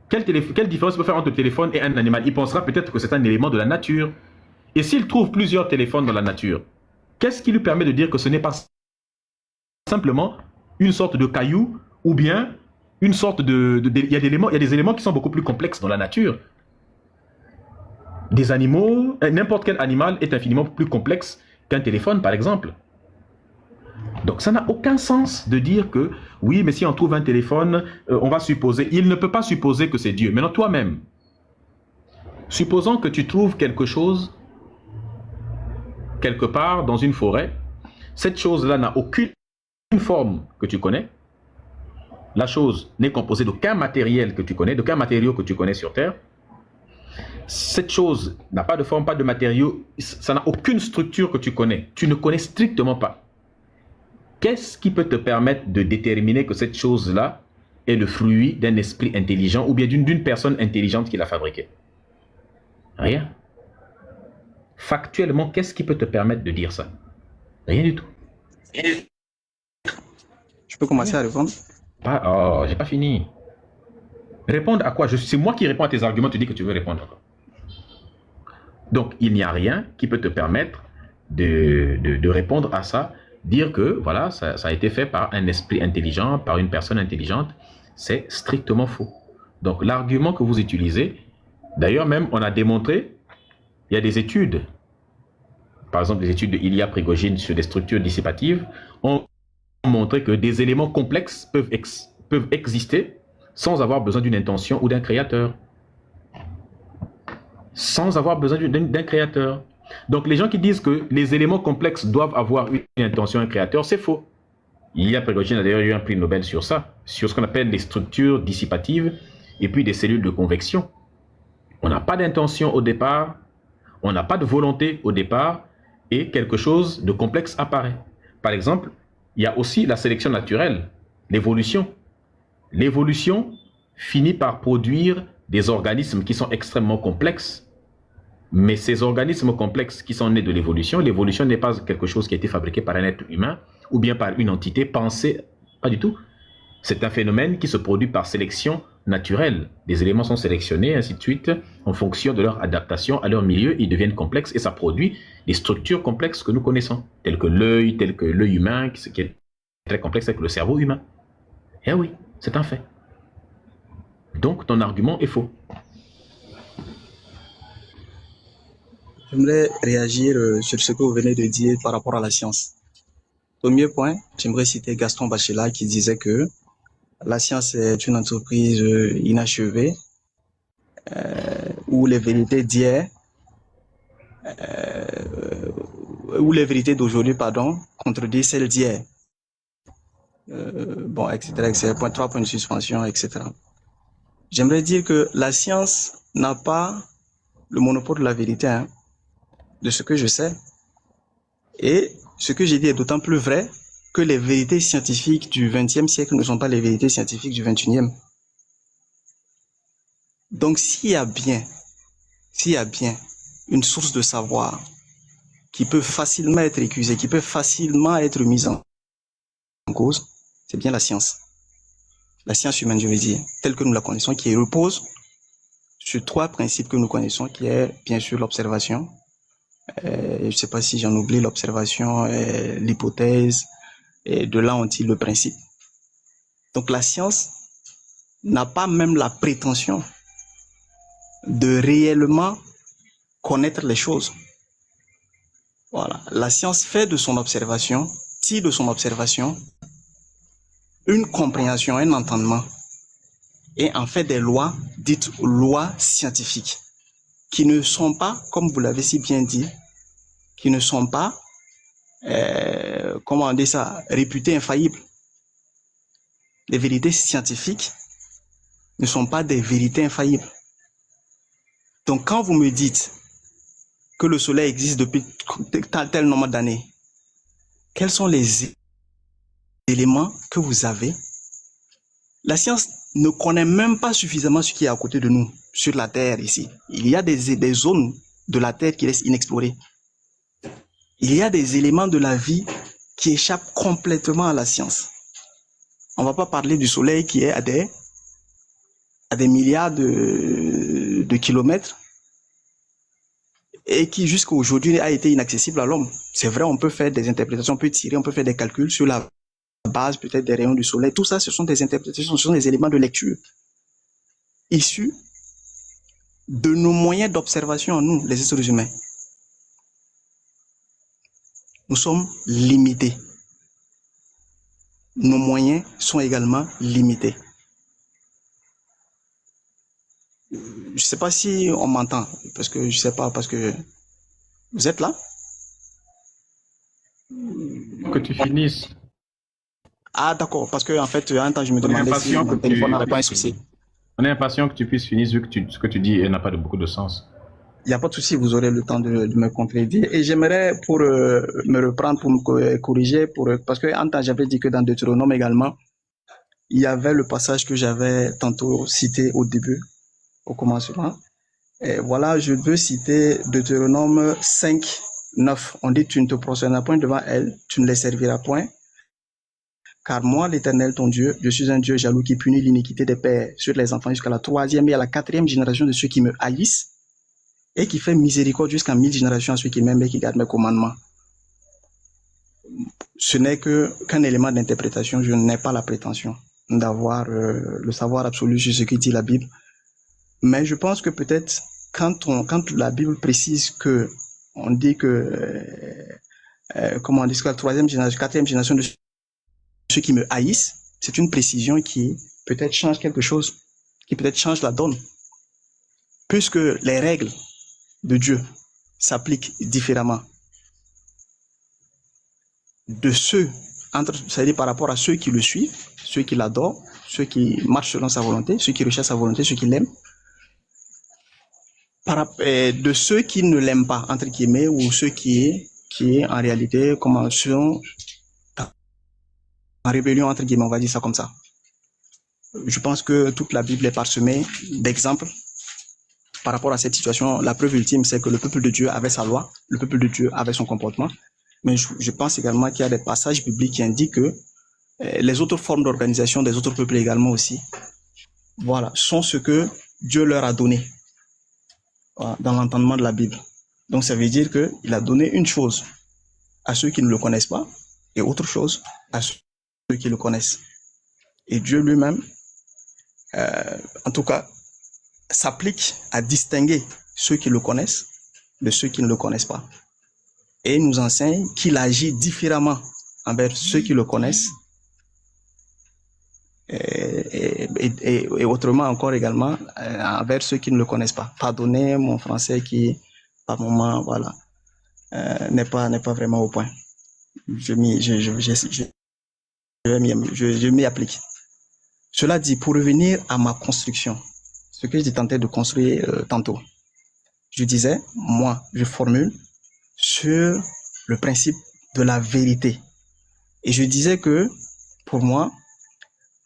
Quelle différence il peut faire entre le téléphone et un animal? Il pensera peut-être que c'est un élément de la nature. Et s'il trouve plusieurs téléphones dans la nature, qu'est-ce qui lui permet de dire que ce n'est pas simplement une sorte de caillou ou bien une sorte il y a des éléments qui sont beaucoup plus complexes dans la nature. Des animaux, n'importe quel animal est infiniment plus complexe qu'un téléphone, par exemple. Donc ça n'a aucun sens de dire que, oui, mais si on trouve un téléphone, on va supposer, il ne peut pas supposer que c'est Dieu. Maintenant, toi-même, supposons que tu trouves quelque chose, quelque part dans une forêt, cette chose-là n'a aucune forme que tu connais, la chose n'est composée d'aucun matériel que tu connais, d'aucun matériau que tu connais sur Terre. Cette chose n'a pas de forme, pas de matériau, ça n'a aucune structure que tu connais. Tu ne connais strictement pas. Qu'est-ce qui peut te permettre de déterminer que cette chose-là est le fruit d'un esprit intelligent ou bien d'une personne intelligente qui l'a fabriquée? Rien. Factuellement, qu'est-ce qui peut te permettre de dire ça? Rien du tout. Je peux commencer à répondre? Oh, j'ai pas fini. Répondre à quoi? C'est moi qui réponds à tes arguments, tu dis que tu veux répondre. Donc, il n'y a rien qui peut te permettre de répondre à ça, dire que, voilà, ça a été fait par un esprit intelligent, par une personne intelligente, c'est strictement faux. Donc, l'argument que vous utilisez, d'ailleurs même, on a démontré, il y a des études, par exemple les études de Ilya Prigogine sur des structures dissipatives, ont montré que des éléments complexes peuvent exister sans avoir besoin d'une intention ou d'un créateur. Sans avoir besoin d'un créateur. Donc les gens qui disent que les éléments complexes doivent avoir une intention, un créateur, c'est faux. Ilya Prigogine a d'ailleurs eu un prix Nobel sur ça, sur ce qu'on appelle les structures dissipatives et puis des cellules de convection. On n'a pas d'intention au départ, on n'a pas de volonté au départ et quelque chose de complexe apparaît. Par exemple, il y a aussi la sélection naturelle, l'évolution. L'évolution finit par produire des organismes qui sont extrêmement complexes. Mais ces organismes complexes qui sont nés de l'évolution n'est pas quelque chose qui a été fabriqué par un être humain ou bien par une entité pensée, pas du tout. C'est un phénomène qui se produit par sélection naturelle. Les éléments sont sélectionnés, ainsi de suite, en fonction de leur adaptation à leur milieu, ils deviennent complexes et ça produit des structures complexes que nous connaissons, telles que l'œil humain, qui est très complexe avec le cerveau humain. Eh oui, c'est un fait. Donc ton argument est faux. J'aimerais réagir sur ce que vous venez de dire par rapport à la science. Premier point, j'aimerais citer Gaston Bachelard qui disait que la science est une entreprise inachevée où les vérités d'hier, où les vérités d'aujourd'hui, contredisent celles d'hier. Bon, etc., etc. Point 3, point de suspension, etc. J'aimerais dire que la science n'a pas le monopole de la vérité, hein, de ce que je sais. Et ce que j'ai dit est d'autant plus vrai que les vérités scientifiques du XXe siècle ne sont pas les vérités scientifiques du XXIe. Donc, s'il y a bien une source de savoir qui peut facilement être accusée, qui peut facilement être mise en cause, c'est bien la science. La science humaine, je veux dire, telle que nous la connaissons, qui repose sur 3 principes que nous connaissons, qui est bien sûr l'observation. Je ne sais pas si j'en oublie, l'observation, l'hypothèse, et de là on tire le principe. Donc la science n'a pas même la prétention de réellement connaître les choses. Voilà. La science fait de son observation, tire de son observation une compréhension, un entendement, et en fait des lois dites lois scientifiques, qui ne sont pas, comme vous l'avez si bien dit, qui ne sont pas, comment on dit ça, réputées infaillibles. Les vérités scientifiques ne sont pas des vérités infaillibles. Donc quand vous me dites que le soleil existe depuis tel nombre d'années, quels sont les éléments que vous avez? La science ne connaît même pas suffisamment ce qui est à côté de nous, sur la Terre ici. Il y a des zones de la Terre qui restent inexplorées. Il y a des éléments de la vie qui échappent complètement à la science. On ne va pas parler du soleil qui est à des milliards de kilomètres et qui jusqu'à aujourd'hui a été inaccessible à l'homme. C'est vrai, on peut faire des interprétations, on peut tirer, on peut faire des calculs sur la base peut-être des rayons du soleil. Tout ça, ce sont des interprétations, ce sont des éléments de lecture issus de nos moyens d'observation, nous, les êtres humains. Nous sommes limités. Nos moyens sont également limités. Je ne sais pas si on m'entend, parce que je ne sais pas, parce que vous êtes là? Que tu finisses. Ah d'accord, parce que en fait, un temps je me demandais si le téléphone n'avait pas un souci. On est impatient que tu puisses finir vu que ce que tu dis n'a pas beaucoup de sens. Il n'y a pas de souci, vous aurez le temps de me contredire. Et j'aimerais pour me reprendre, pour me corriger, parce que en temps j'avais dit que dans Deutéronome également, il y avait le passage que j'avais tantôt cité au début, au commencement. Et voilà, je veux citer Deutéronome 5, 9. On dit, tu ne te prosterneras point devant elles, tu ne les serviras point. Car moi, l'Éternel, ton Dieu, je suis un Dieu jaloux qui punit l'iniquité des pères sur les enfants jusqu'à la 3e et à la 4e génération de ceux qui me haïssent et qui fait miséricorde jusqu'à 1000 générations à ceux qui m'aiment et qui gardent mes commandements. Ce n'est qu'un élément d'interprétation. Je n'ai pas la prétention d'avoir le savoir absolu sur ce que dit la Bible. Mais je pense que peut-être quand la Bible précise que on dit que comment on dit que la 3e génération, 4e génération de ceux qui me haïssent, c'est une précision qui peut-être change quelque chose, qui peut-être change la donne. Puisque les règles de Dieu s'appliquent différemment de ceux, c'est-à-dire par rapport à ceux qui le suivent, ceux qui l'adorent, ceux qui marchent selon sa volonté, ceux qui recherchent sa volonté, ceux qui l'aiment, de ceux qui ne l'aiment pas, entre guillemets, ou ceux qui en réalité sont en rébellion, entre guillemets, on va dire ça comme ça. Je pense que toute la Bible est parsemée d'exemples par rapport à cette situation. La preuve ultime, c'est que le peuple de Dieu avait sa loi, le peuple de Dieu avait son comportement, mais je pense également qu'il y a des passages bibliques qui indiquent que les autres formes d'organisation des autres peuples également aussi, voilà, sont ce que Dieu leur a donné dans l'entendement de la Bible. Donc ça veut dire qu'il a donné une chose à ceux qui ne le connaissent pas et autre chose à ceux qui le connaissent. Et Dieu lui-même, en tout cas, s'applique à distinguer ceux qui le connaissent de ceux qui ne le connaissent pas. Et il nous enseigne qu'il agit différemment envers ceux qui le connaissent et autrement encore également envers ceux qui ne le connaissent pas. Pardonnez mon français qui, par moment, voilà, n'est pas vraiment au point. Je m'y applique. Cela dit, pour revenir à ma construction, ce que j'ai tenté de construire tantôt, je disais, moi, je formule sur le principe de la vérité. Et je disais que, pour moi,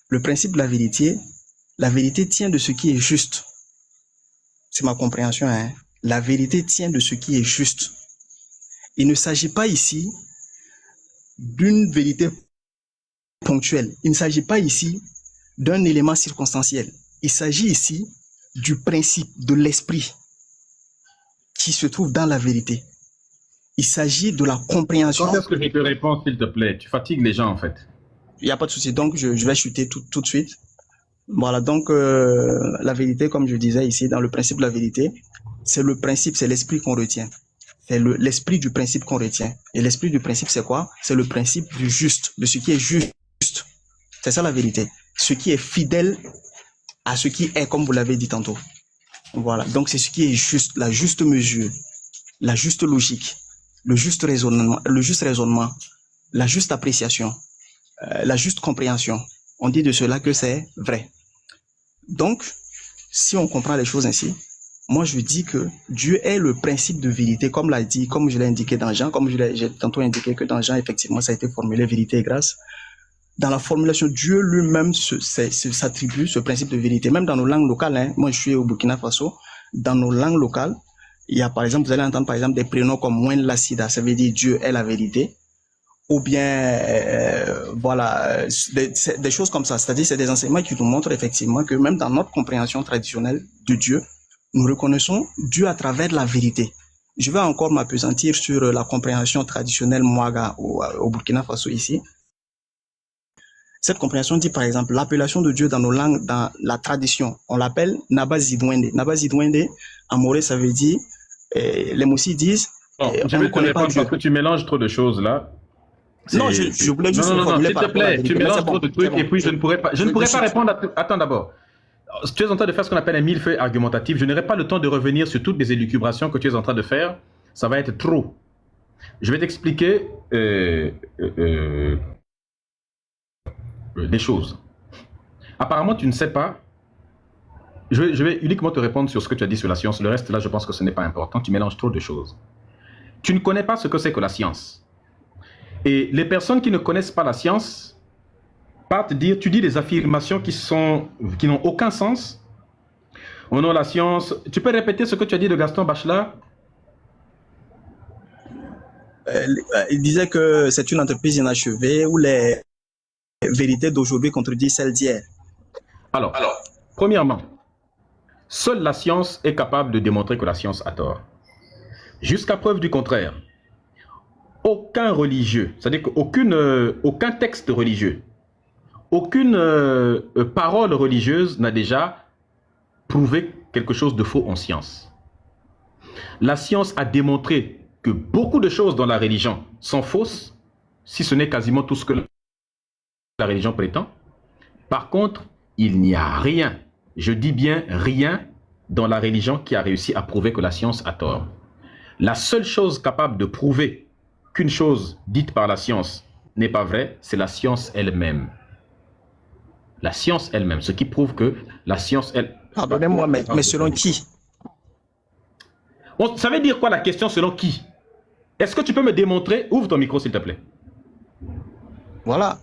le principe de la vérité tient de ce qui est juste. C'est ma compréhension, hein. La vérité tient de ce qui est juste. Il ne s'agit pas ici d'une vérité ponctuelle. Il ne s'agit pas ici d'un élément circonstanciel. Il s'agit ici du principe, de l'esprit qui se trouve dans la vérité. Il s'agit de la compréhension. Quand est-ce que je te réponds, s'il te plaît? Tu fatigues les gens, en fait. Il n'y a pas de souci. Donc, je vais chuter tout de suite. Voilà, donc la vérité, comme je disais ici, dans le principe de la vérité, c'est le principe, c'est l'esprit qu'on retient. C'est l'esprit du principe qu'on retient. Et l'esprit du principe, c'est quoi? C'est le principe du juste, de ce qui est juste. C'est ça la vérité. Ce qui est fidèle à ce qui est, comme vous l'avez dit tantôt. Voilà, donc c'est ce qui est juste, la juste mesure, la juste logique, le juste raisonnement, la juste appréciation, la juste compréhension. On dit de cela que c'est vrai. Donc, si on comprend les choses ainsi, moi je dis que Dieu est le principe de vérité, comme l'a dit, comme je l'ai indiqué dans Jean, comme j'ai tantôt indiqué que dans Jean, effectivement, ça a été formulé vérité et grâce. Dans la formulation, Dieu lui-même s'attribue ce principe de vérité. Même dans nos langues locales, hein, moi je suis au Burkina Faso, dans nos langues locales, il y a par exemple, vous allez entendre par exemple des prénoms comme Moin Lassida, ça veut dire Dieu est la vérité. Ou bien, voilà, des choses comme ça. C'est-à-dire, c'est des enseignements qui nous montrent effectivement que même dans notre compréhension traditionnelle de Dieu, nous reconnaissons Dieu à travers la vérité. Je vais encore m'appesantir sur la compréhension traditionnelle Mouaga au Burkina Faso ici. Cette compréhension dit par exemple l'appellation de Dieu dans nos langues, dans la tradition, on l'appelle Naba Zidwende. Naba Zidwende, en moré, ça veut dire, les Moussis disent, Bon, je vais te répondre parce que tu mélanges trop de choses là. Non, je voulais juste non, s'il te plaît, tu mélanges trop de trucs et puis je ne pourrais pas répondre à... Attends d'abord. Tu es en train de faire ce qu'on appelle un millefeuille argumentatif. Je n'aurai pas le temps de revenir sur toutes les élucubrations que tu es en train de faire. Ça va être trop. Je vais t'expliquer des choses. Apparemment, tu ne sais pas. Je vais uniquement te répondre sur ce que tu as dit sur la science. Le reste, là, je pense que ce n'est pas important. Tu mélanges trop de choses. Tu ne connais pas ce que c'est que la science. Et les personnes qui ne connaissent pas la science partent te dire, tu dis des affirmations qui n'ont aucun sens. Au nom de la science, tu peux répéter ce que tu as dit de Gaston Bachelard? Il disait que c'est une entreprise inachevée où les vérités d'aujourd'hui contredisent celles d'hier. Alors, premièrement, seule la science est capable de démontrer que la science a tort. Jusqu'à preuve du contraire, aucun religieux, c'est-à-dire qu'aucun texte religieux, aucune parole religieuse n'a déjà prouvé quelque chose de faux en science. La science a démontré que beaucoup de choses dans la religion sont fausses, si ce n'est quasiment tout ce que la religion prétend. Par contre, il n'y a rien, je dis bien rien, dans la religion qui a réussi à prouver que la science a tort. La seule chose capable de prouver qu'une chose dite par la science n'est pas vraie, c'est la science elle-même. La science elle-même, ce qui prouve que la science elle... Pardonnez-moi, mais selon qui? Ça veut dire quoi la question selon qui? Est-ce que tu peux me démontrer? Ouvre ton micro s'il te plaît. Voilà.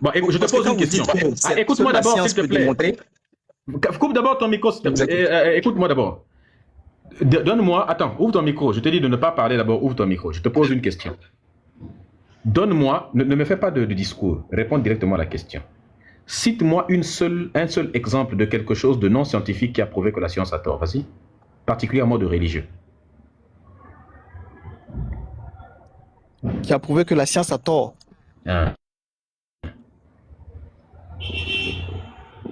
Bon, je te pose une question. Écoute-moi d'abord s'il te plaît. Coupe d'abord ton micro s'il te plaît. Écoute-moi d'abord. Donne-moi, attends, ouvre ton micro. Je te dis de ne pas parler d'abord, ouvre ton micro. Je te pose une question. Donne-moi, ne me fais pas de discours, réponds directement à la question. Cite-moi un seul exemple de quelque chose de non scientifique qui a prouvé que la science a tort. Vas-y. Particulièrement de religieux. Qui a prouvé que la science a tort. Hein.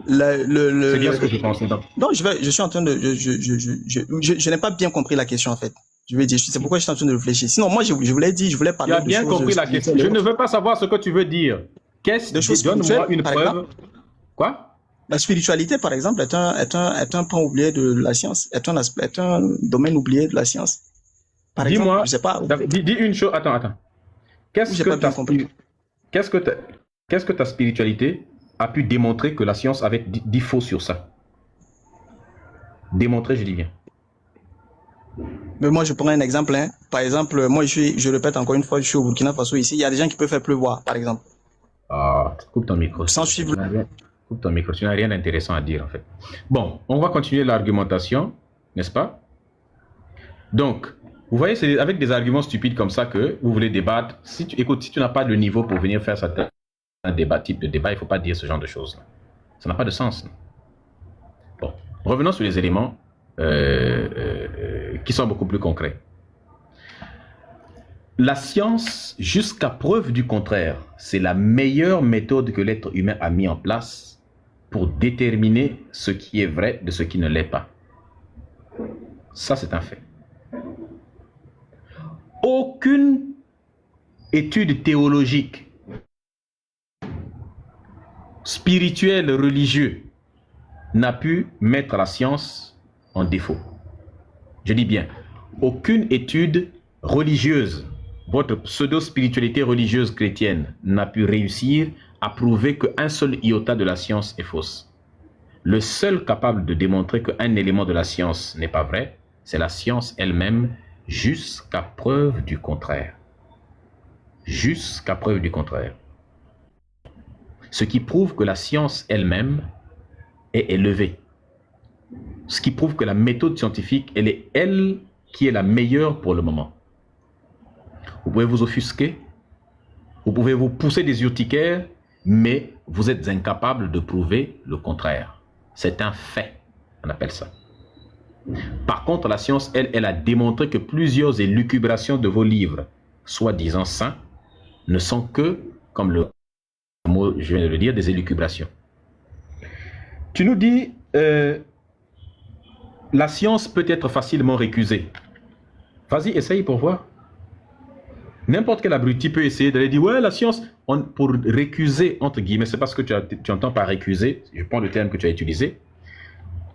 C'est bien ce que je pense. Non, je suis en train de, je n'ai pas bien compris la question en fait. Je vais dire, c'est pourquoi je suis en train de réfléchir. Sinon, moi, je voulais dire, je voulais parler de choses. Tu as bien compris la question. Je ne veux pas savoir ce que tu veux dire. Donne-moi une preuve. Quoi? La spiritualité, par exemple, est un pan oublié de la science, est un domaine oublié de la science. Par exemple, je sais pas. Dis une chose. Attends. Qu'est-ce que ta spiritualité a pu démontrer que la science avait dit faux sur ça? Démontrer, je dis bien. Mais moi, je prends un exemple. Hein. Par exemple, moi, je répète encore une fois, je suis au Burkina Faso ici. Il y a des gens qui peuvent faire pleuvoir, par exemple. Ah, coupe ton micro. Sans suivre. Coupe ton micro, tu n'as rien d'intéressant à dire en fait. Bon, on va continuer l'argumentation, n'est-ce pas? Donc, vous voyez, c'est avec des arguments stupides comme ça que vous voulez débattre. Si tu n'as pas le niveau pour venir faire un type de débat, il ne faut pas dire ce genre de choses. Ça n'a pas de sens. Bon, revenons sur les éléments qui sont beaucoup plus concrets. La science, jusqu'à preuve du contraire, c'est la meilleure méthode que l'être humain a mis en place pour déterminer ce qui est vrai de ce qui ne l'est pas. Ça, c'est un fait. Aucune étude théologique, spirituelle, religieuse n'a pu mettre la science en défaut. Je dis bien, aucune étude religieuse, votre pseudo-spiritualité religieuse chrétienne n'a pu réussir à prouver qu'un seul iota de la science est fausse. Le seul capable de démontrer qu'un élément de la science n'est pas vrai, c'est la science elle-même, jusqu'à preuve du contraire. Jusqu'à preuve du contraire. Ce qui prouve que la science elle-même est élevée. Ce qui prouve que la méthode scientifique, elle est elle qui est la meilleure pour le moment. Vous pouvez vous offusquer, vous pouvez vous pousser des urticaires, mais vous êtes incapable de prouver le contraire. C'est un fait, on appelle ça. Par contre, la science, elle a démontré que plusieurs élucubrations de vos livres, soi-disant saints, ne sont que, comme le mot, je viens de le dire, des élucubrations. Tu nous dis, la science peut être facilement récusée. Vas-y, essaye pour voir. N'importe quel abruti peut essayer d'aller dire, ouais, la science, pour récuser, entre guillemets, c'est parce que tu entends par récuser, je prends le terme que tu as utilisé,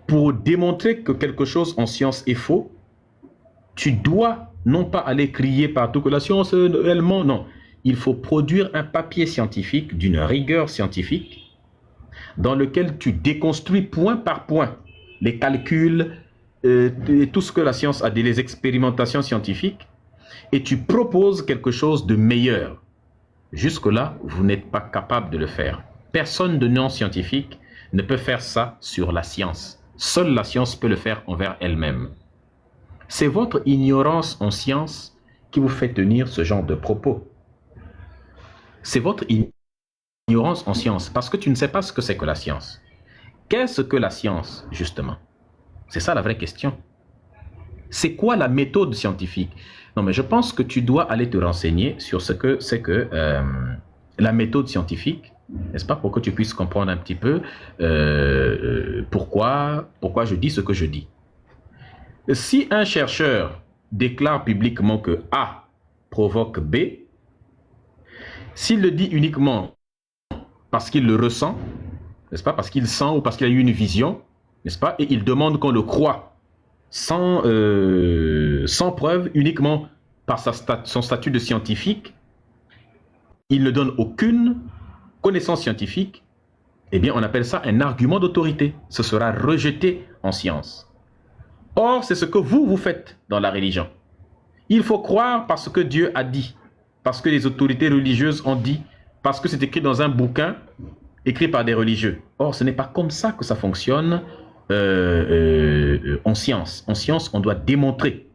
pour démontrer que quelque chose en science est faux, tu dois non pas aller crier partout que la science, elle ment, non. Il faut produire un papier scientifique d'une rigueur scientifique dans lequel tu déconstruis point par point les calculs, et tout ce que la science a dit, les expérimentations scientifiques, et tu proposes quelque chose de meilleur. Jusque-là, vous n'êtes pas capable de le faire. Personne de non scientifique ne peut faire ça sur la science. Seule la science peut le faire envers elle-même. C'est votre ignorance en science qui vous fait tenir ce genre de propos. C'est votre ignorance en science, parce que tu ne sais pas ce que c'est que la science. Qu'est-ce que la science, justement? C'est ça la vraie question. C'est quoi la méthode scientifique? Non, mais je pense que tu dois aller te renseigner sur ce que c'est que la méthode scientifique, n'est-ce pas, pour que tu puisses comprendre un petit peu pourquoi je dis ce que je dis. Si un chercheur déclare publiquement que A provoque B, s'il le dit uniquement parce qu'il le ressent, n'est-ce pas, parce qu'il sent ou parce qu'il a eu une vision, n'est-ce pas, et il demande qu'on le croie sans preuve, uniquement par son statut de scientifique, il ne donne aucune connaissance scientifique, eh bien on appelle ça un argument d'autorité. Ce sera rejeté en science. Or, c'est ce que vous faites dans la religion. Il faut croire parce que Dieu a dit, parce que les autorités religieuses ont dit, parce que c'est écrit dans un bouquin écrit par des religieux. Or, ce n'est pas comme ça que ça fonctionne en science. En science, on doit démontrer.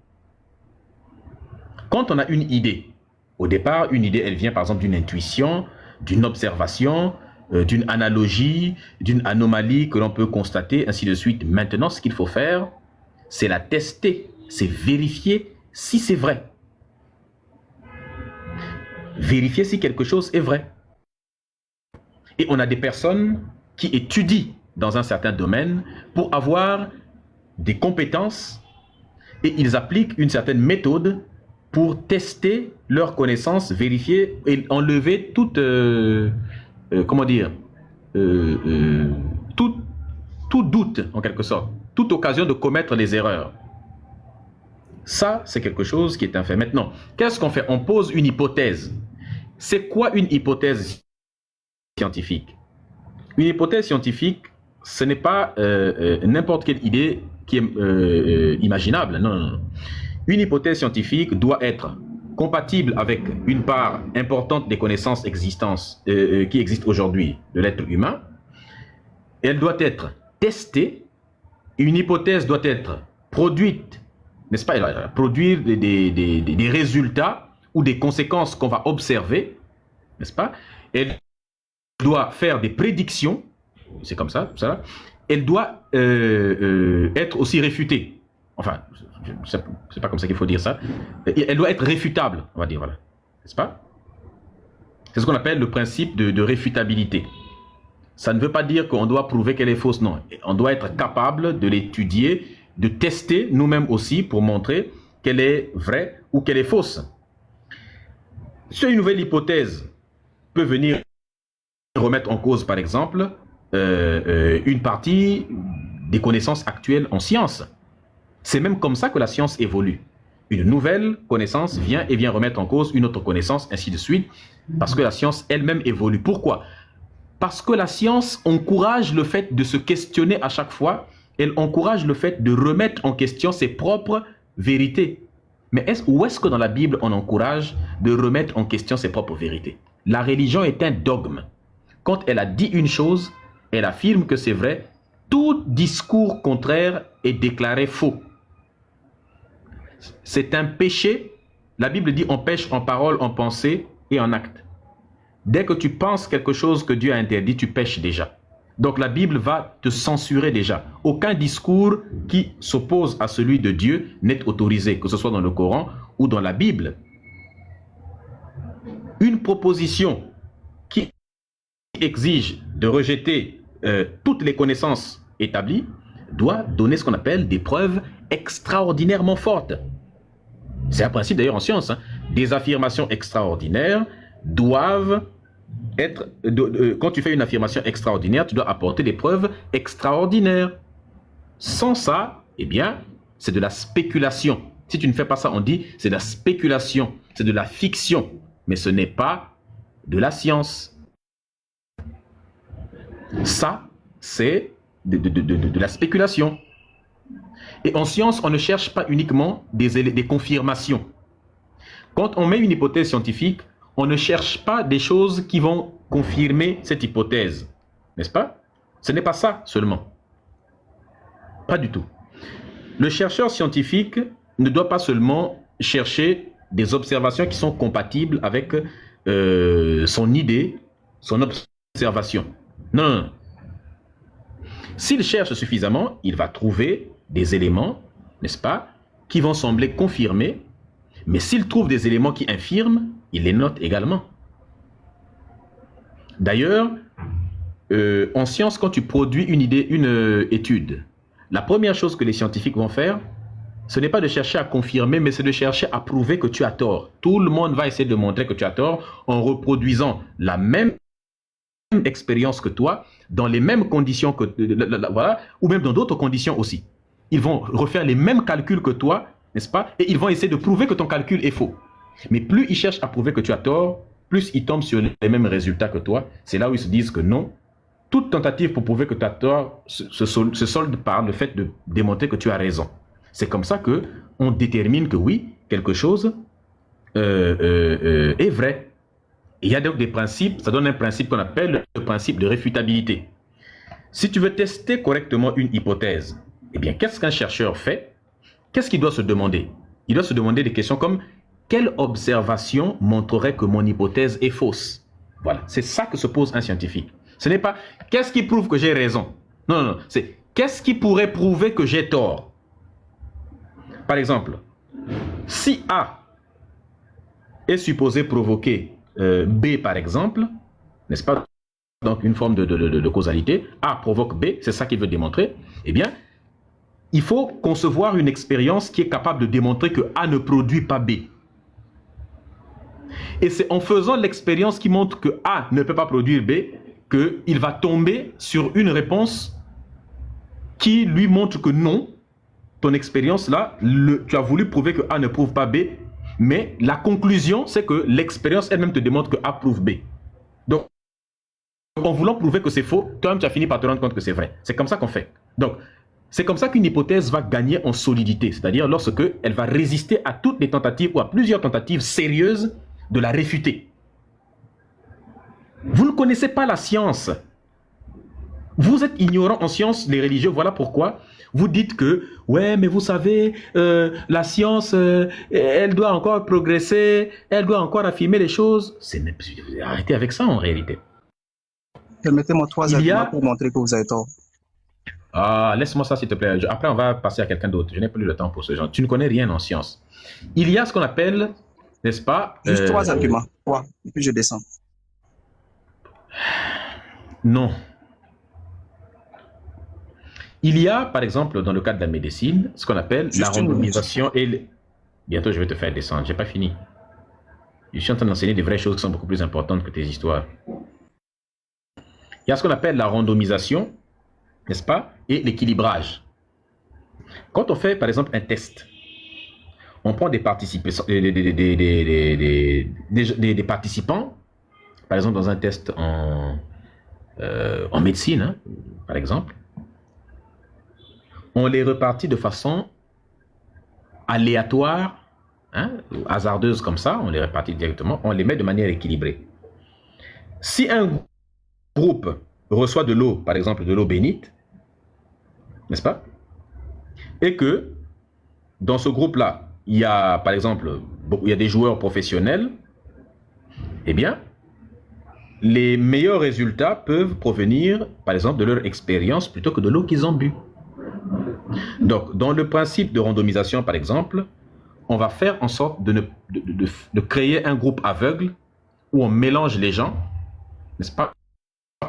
Quand on a une idée, au départ, une idée, elle vient par exemple d'une intuition, d'une observation, d'une analogie, d'une anomalie que l'on peut constater, ainsi de suite. Maintenant, ce qu'il faut faire, c'est la tester, c'est vérifier si c'est vrai. Vérifier si quelque chose est vrai. Et on a des personnes qui étudient dans un certain domaine pour avoir des compétences et ils appliquent une certaine méthode pour tester leurs connaissances, vérifier et enlever toute, comment dire, tout doute en quelque sorte, toute occasion de commettre des erreurs. Ça, c'est quelque chose qui est un fait. Maintenant, qu'est-ce qu'on fait? On pose une hypothèse. C'est quoi une hypothèse scientifique? Une hypothèse scientifique, ce n'est pas n'importe quelle idée qui est imaginable. Non, non, non. Une hypothèse scientifique doit être compatible avec une part importante des connaissances qui existent aujourd'hui de l'être humain. Elle doit être testée. Une hypothèse doit être produite, n'est-ce pas? Produire des résultats ou des conséquences qu'on va observer, n'est-ce pas? Elle doit faire des prédictions, c'est comme ça, ça. Elle doit être aussi réfutée. Enfin, c'est pas comme ça qu'il faut dire ça. Elle doit être réfutable, on va dire, voilà. N'est-ce pas? C'est ce qu'on appelle le principe de réfutabilité. Ça ne veut pas dire qu'on doit prouver qu'elle est fausse, non. On doit être capable de l'étudier, de tester nous-mêmes aussi pour montrer qu'elle est vraie ou qu'elle est fausse. Si une nouvelle hypothèse peut venir remettre en cause, par exemple, une partie des connaissances actuelles en science. C'est même comme ça que la science évolue. Une nouvelle connaissance vient et vient remettre en cause une autre connaissance, ainsi de suite, parce que la science elle-même évolue. Pourquoi? Parce que la science encourage le fait de se questionner à chaque fois, elle encourage le fait de remettre en question ses propres vérités. Mais où est-ce que dans la Bible on encourage de remettre en question ses propres vérités? La religion est un dogme. Quand elle a dit une chose, elle affirme que c'est vrai. Tout discours contraire est déclaré faux. C'est un péché. La Bible dit on pêche en parole, en pensée et en acte. Dès que tu penses quelque chose que Dieu a interdit, tu pêches déjà. Donc la Bible va te censurer déjà. Aucun discours qui s'oppose à celui de Dieu n'est autorisé, que ce soit dans le Coran ou dans la Bible. Une proposition qui exige de rejeter toutes les connaissances établies doit donner ce qu'on appelle des preuves extraordinairement fortes. C'est un principe d'ailleurs en science. Des affirmations extraordinaires doivent être... quand tu fais une affirmation extraordinaire, tu dois apporter des preuves extraordinaires. Sans ça, eh bien, c'est de la spéculation. Si tu ne fais pas ça, on dit c'est de la spéculation, c'est de la fiction, mais ce n'est pas de la science. Ça, c'est de la spéculation. Et en science, on ne cherche pas uniquement des confirmations. Quand on met une hypothèse scientifique, on ne cherche pas des choses qui vont confirmer cette hypothèse. N'est-ce pas? Ce n'est pas ça seulement. Pas du tout. Le chercheur scientifique ne doit pas seulement chercher des observations qui sont compatibles avec son idée, son observation. Non, non, non. S'il cherche suffisamment, il va trouver des éléments, n'est-ce pas, qui vont sembler confirmer, mais s'il trouve des éléments qui infirment, il les note également. D'ailleurs, en science, quand tu produis une étude, la première chose que les scientifiques vont faire, ce n'est pas de chercher à confirmer, mais c'est de chercher à prouver que tu as tort. Tout le monde va essayer de montrer que tu as tort en reproduisant la même expérience que toi, dans les mêmes conditions que voilà, ou même dans d'autres conditions aussi. Ils vont refaire les mêmes calculs que toi, n'est-ce pas? Et ils vont essayer de prouver que ton calcul est faux. Mais plus ils cherchent à prouver que tu as tort, plus ils tombent sur les mêmes résultats que toi. C'est là où ils se disent que non, toute tentative pour prouver que tu as tort se solde par le fait de démontrer que tu as raison. C'est comme ça que on détermine que oui, quelque chose est vrai. Et il y a donc des principes, ça donne un principe qu'on appelle le principe de réfutabilité. Si tu veux tester correctement une hypothèse, eh bien, qu'est-ce qu'un chercheur fait? Qu'est-ce qu'il doit se demander? Il doit se demander des questions comme quelle observation montrerait que mon hypothèse est fausse? Voilà, c'est ça que se pose un scientifique. Ce n'est pas qu'est-ce qui prouve que j'ai raison? Non, non, non, c'est qu'est-ce qui pourrait prouver que j'ai tort? Par exemple, si A est supposé provoquer B par exemple, n'est-ce pas? Donc une forme de causalité, A provoque B, c'est ça qu'il veut démontrer, eh bien, il faut concevoir une expérience qui est capable de démontrer que A ne produit pas B. Et c'est en faisant l'expérience qui montre que A ne peut pas produire B qu'il va tomber sur une réponse qui lui montre que non, ton expérience là, tu as voulu prouver que A ne prouve pas B, mais la conclusion, c'est que l'expérience elle-même te démontre que A prouve B. Donc, en voulant prouver que c'est faux, toi-même, tu as fini par te rendre compte que c'est vrai. C'est comme ça qu'on fait. Donc, c'est comme ça qu'une hypothèse va gagner en solidité, c'est-à-dire lorsque elle va résister à toutes les tentatives ou à plusieurs tentatives sérieuses de la réfuter. Vous ne connaissez pas la science. Vous êtes ignorant en science, les religieux, voilà pourquoi vous dites que, ouais, mais vous savez, la science, elle doit encore progresser, elle doit encore affirmer les choses. Arrêtez avec ça en réalité. Permettez-moi 3 arguments pour montrer que vous avez tort. Ah, laisse-moi ça s'il te plaît. Après, on va passer à quelqu'un d'autre. Je n'ai plus le temps pour ce genre. Tu ne connais rien en science. Il y a ce qu'on appelle, n'est-ce pas? Juste 3 arguments. 3, et puis je descends. Non. Il y a, par exemple, dans le cadre de la médecine, ce qu'on appelle la randomisation et... Bientôt, je vais te faire descendre. J'ai pas fini. Je suis en train d'enseigner des vraies choses qui sont beaucoup plus importantes que tes histoires. Il y a ce qu'on appelle la randomisation, n'est-ce pas, et l'équilibrage. Quand on fait, par exemple, un test, on prend des participants, des participants, par exemple, dans un test en médecine, hein, par exemple, on les repartit de façon aléatoire, hein, hasardeuse comme ça, on les répartit directement, on les met de manière équilibrée. Si un groupe reçoit de l'eau, par exemple de l'eau bénite, n'est-ce pas, et que dans ce groupe-là, il y a par exemple il y a des joueurs professionnels, eh bien, les meilleurs résultats peuvent provenir, par exemple, de leur expérience plutôt que de l'eau qu'ils ont bu. Donc, dans le principe de randomisation, par exemple, on va faire en sorte de créer un groupe aveugle où on mélange les gens, n'est-ce pas,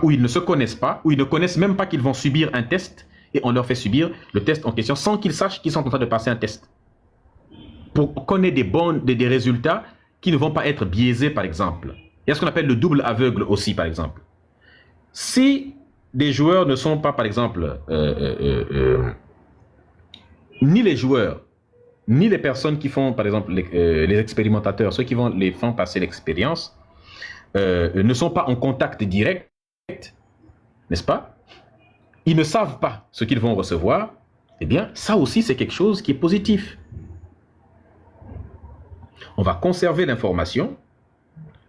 où ils ne se connaissent pas, où ils ne connaissent même pas qu'ils vont subir un test, et on leur fait subir le test en question sans qu'ils sachent qu'ils sont en train de passer un test. Pour qu'on ait des résultats qui ne vont pas être biaisés, par exemple. Il y a ce qu'on appelle le double aveugle aussi, par exemple. Si des joueurs ne sont pas, par exemple, ni les joueurs, ni les personnes qui font, par exemple, les expérimentateurs, ceux qui vont les faire passer l'expérience, ne sont pas en contact direct, n'est-ce pas? Ils ne savent pas ce qu'ils vont recevoir, eh bien, ça aussi, c'est quelque chose qui est positif. On va conserver l'information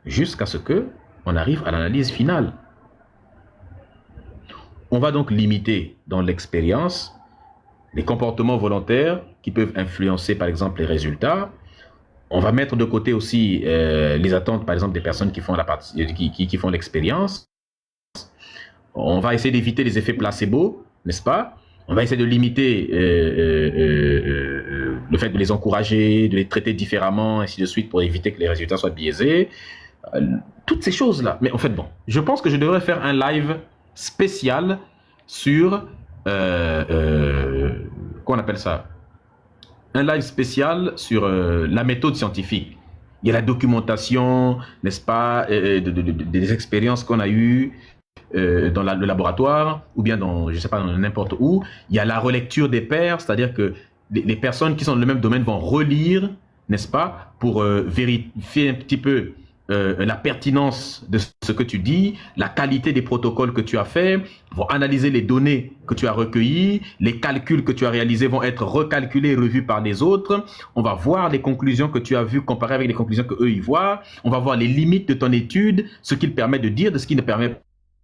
jusqu'à ce qu'on arrive à l'analyse finale. On va donc limiter dans l'expérience les comportements volontaires qui peuvent influencer, par exemple, les résultats. On va mettre de côté aussi les attentes, par exemple, des personnes qui font qui font l'expérience. On va essayer d'éviter les effets placebo, n'est-ce pas? On va essayer de limiter le fait de les encourager, de les traiter différemment, ainsi de suite, pour éviter que les résultats soient biaisés. Toutes ces choses-là. Mais en fait, bon, je pense que je devrais faire un live spécial sur... qu'on appelle ça? Un live spécial sur la méthode scientifique. Il y a la documentation, n'est-ce pas, des expériences qu'on a eues dans le laboratoire, ou bien dans, je sais pas, dans n'importe où. Il y a la relecture des pairs, c'est-à-dire que les personnes qui sont dans le même domaine vont relire, n'est-ce pas, pour vérifier un petit peu la pertinence de ce que tu dis, la qualité des protocoles que tu as faits, vont analyser les données que tu as recueillies, les calculs que tu as réalisés vont être recalculés et revus par les autres. On va voir les conclusions que tu as vues comparées avec les conclusions que eux y voient. On va voir les limites de ton étude, ce qu'il permet de dire, de ce qu'il ne permet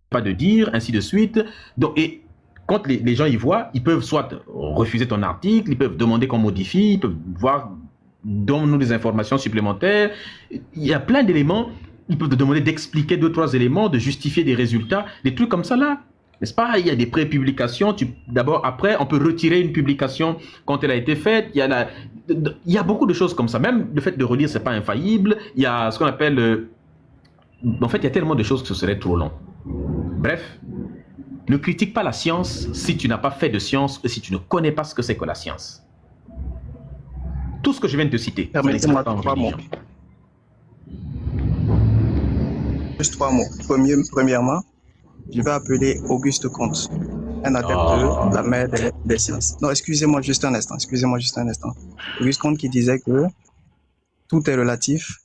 pas de dire, ainsi de suite. Donc, et quand les gens y voient, ils peuvent soit refuser ton article, ils peuvent demander qu'on modifie, ils peuvent voir, donne-nous des informations supplémentaires. Il y a plein d'éléments. Ils peuvent te demander d'expliquer 2-3 éléments, de justifier des résultats, des trucs comme ça là. N'est-ce pas? Il y a des pré-publications. D'abord, après, on peut retirer une publication quand elle a été faite. Il y a beaucoup de choses comme ça. Même le fait de relire, c'est pas infaillible. Il y a ce qu'on appelle... En fait, il y a tellement de choses que ce serait trop long. Bref, ne critique pas la science si tu n'as pas fait de science et si tu ne connais pas ce que c'est que la science. Tout ce que je viens de te citer. Permettez-moi 3 mots. Juste 3 mots. Premièrement, je vais appeler Auguste Comte, un adepte de la mère des sciences. Non, excusez-moi juste un instant. Auguste Comte qui disait que tout est relatif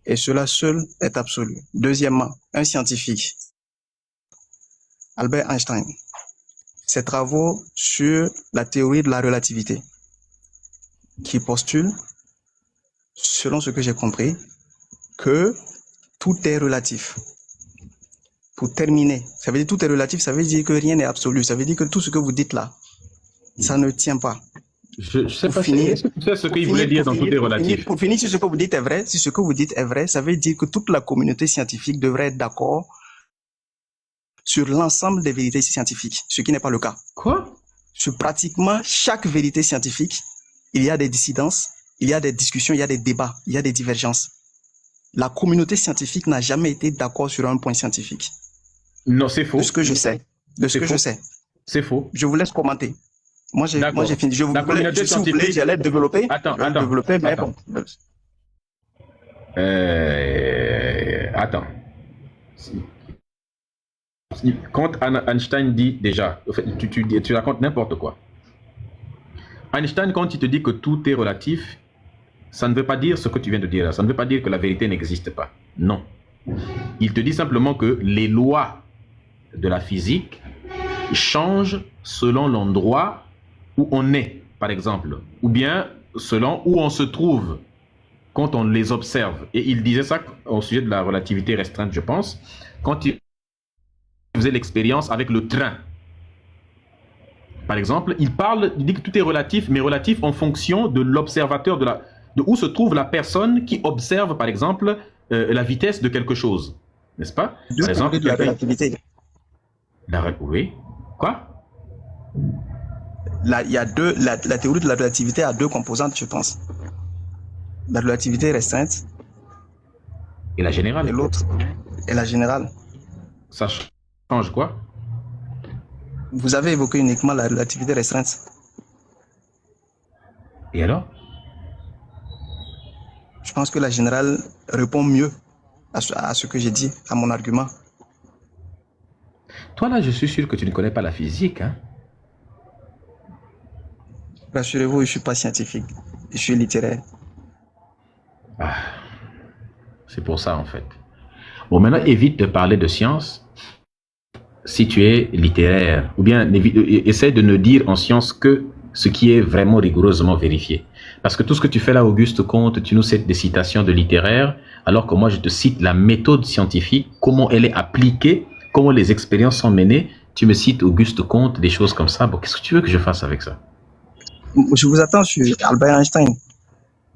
et cela seul est absolu. Deuxièmement, un scientifique, Albert Einstein, ses travaux sur la théorie de la relativité, qui postule, selon ce que j'ai compris, que tout est relatif. Pour terminer, ça veut dire tout est relatif, ça veut dire que rien n'est absolu. Ça veut dire que tout ce que vous dites là, ça ne tient pas. Je sais pas ce qu'il voulait dire dans tout est relatif. Pour finir, si ce que vous dites est vrai, si ce que vous dites est vrai, ça veut dire que toute la communauté scientifique devrait être d'accord sur l'ensemble des vérités scientifiques, ce qui n'est pas le cas. Quoi? Sur pratiquement chaque vérité scientifique, il y a des dissidences, il y a des discussions, il y a des débats, il y a des divergences. La communauté scientifique n'a jamais été d'accord sur un point scientifique. Non, c'est faux. De ce que je sais. C'est faux. Je vous laisse commenter. Moi, j'ai fini. Je vous La communauté scientifique... J'allais développer. Attends. Mais bon. Attends. Quand Einstein dit déjà, tu racontes n'importe quoi. Einstein, quand il te dit que tout est relatif, ça ne veut pas dire ce que tu viens de dire là. Ça ne veut pas dire que la vérité n'existe pas. Non. Il te dit simplement que les lois de la physique changent selon l'endroit où on est, par exemple, ou bien selon où on se trouve quand on les observe. Et il disait ça au sujet de la relativité restreinte, je pense, quand il faisait l'expérience avec le train. Par exemple, il dit que tout est relatif, mais relatif en fonction de l'observateur, de où se trouve la personne qui observe, par exemple, la vitesse de quelque chose. N'est-ce pas? Par exemple, de la relativité. Oui. Quoi? Là, il y a la théorie de la relativité a deux composantes, je pense. La relativité restreinte. Et la générale. Et l'autre. Et la générale. Ça change quoi? Vous avez évoqué uniquement la relativité restreinte. Et alors? Je pense que la générale répond mieux à ce que j'ai dit, à mon argument. Toi là, je suis sûr que tu ne connais pas la physique, hein? Rassurez-vous, je ne suis pas scientifique. Je suis littéraire. Ah, c'est pour ça en fait. Bon, maintenant, évite de parler de science si tu es littéraire. Ou bien, essaie de ne dire en science que ce qui est vraiment rigoureusement vérifié. Parce que tout ce que tu fais là, Auguste Comte, tu nous cites des citations de littéraires, alors que moi, je te cite la méthode scientifique, comment elle est appliquée, comment les expériences sont menées. Tu me cites Auguste Comte, des choses comme ça. Bon, qu'est-ce que tu veux que je fasse avec ça? Je vous attends sur Albert Einstein.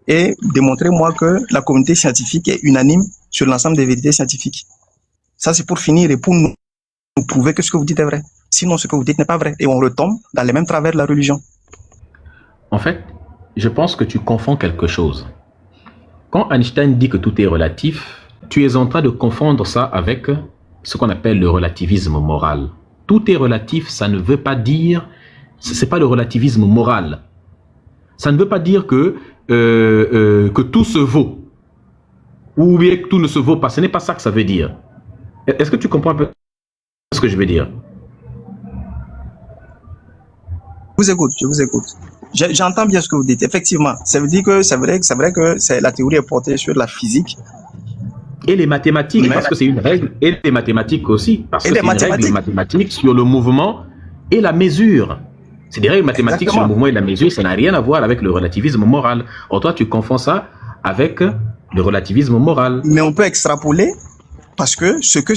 Et démontrez-moi que la communauté scientifique est unanime sur l'ensemble des vérités scientifiques. Ça, c'est pour finir et pour nous prouver que ce que vous dites est vrai. Sinon, ce que vous dites n'est pas vrai. Et on retombe dans les mêmes travers de la religion. En fait, je pense que tu confonds quelque chose. Quand Einstein dit que tout est relatif, tu es en train de confondre ça avec ce qu'on appelle le relativisme moral. Tout est relatif, ça ne veut pas dire... C'est pas le relativisme moral. Ça ne veut pas dire que tout se vaut. Ou bien que tout ne se vaut pas. Ce n'est pas ça que ça veut dire. Est-ce que tu comprends un peu ce que je veux dire? Je vous écoute. J'entends bien ce que vous dites. Effectivement, ça veut dire que c'est vrai que la théorie est portée sur la physique. Et les mathématiques, parce que c'est une règle, et les mathématiques aussi, parce que c'est une règle mathématique sur le mouvement et la mesure. C'est des règles mathématiques Exactement. Sur le mouvement et la mesure, ça n'a rien à voir avec le relativisme moral. Or, toi, tu confonds ça avec le relativisme moral. Mais on peut extrapoler parce que ce que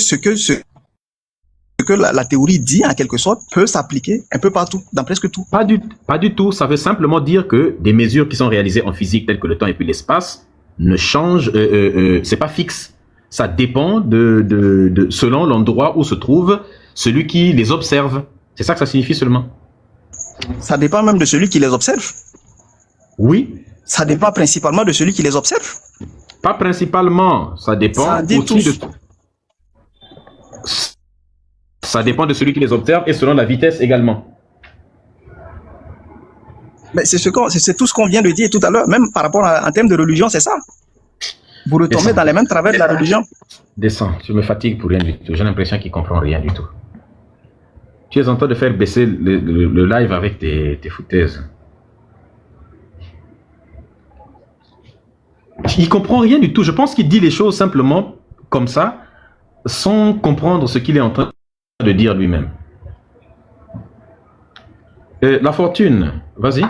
la théorie dit, en quelque sorte, peut s'appliquer un peu partout, dans presque tout. Pas du tout. Ça veut simplement dire que des mesures qui sont réalisées en physique, telles que le temps et puis l'espace, ne changent, c'est pas fixe. Ça dépend selon l'endroit où se trouve celui qui les observe. C'est ça que ça signifie seulement. Ça dépend même de celui qui les observe. Oui. Ça dépend principalement de celui qui les observe. Pas principalement, ça dépend aussi de... Ça dépend de celui qui les observe et selon la vitesse également. Mais c'est tout ce qu'on vient de dire tout à l'heure, même par rapport en termes de religion, c'est ça. Vous retombez dans les mêmes travers de la religion. Descends, tu me fatigues pour rien du tout. J'ai l'impression qu'il ne comprend rien du tout. Tu es en train de faire baisser le live avec tes foutaises. Il ne comprend rien du tout. Je pense qu'il dit les choses simplement comme ça, sans comprendre ce qu'il est en train de dire lui-même. La fortune, vas-y.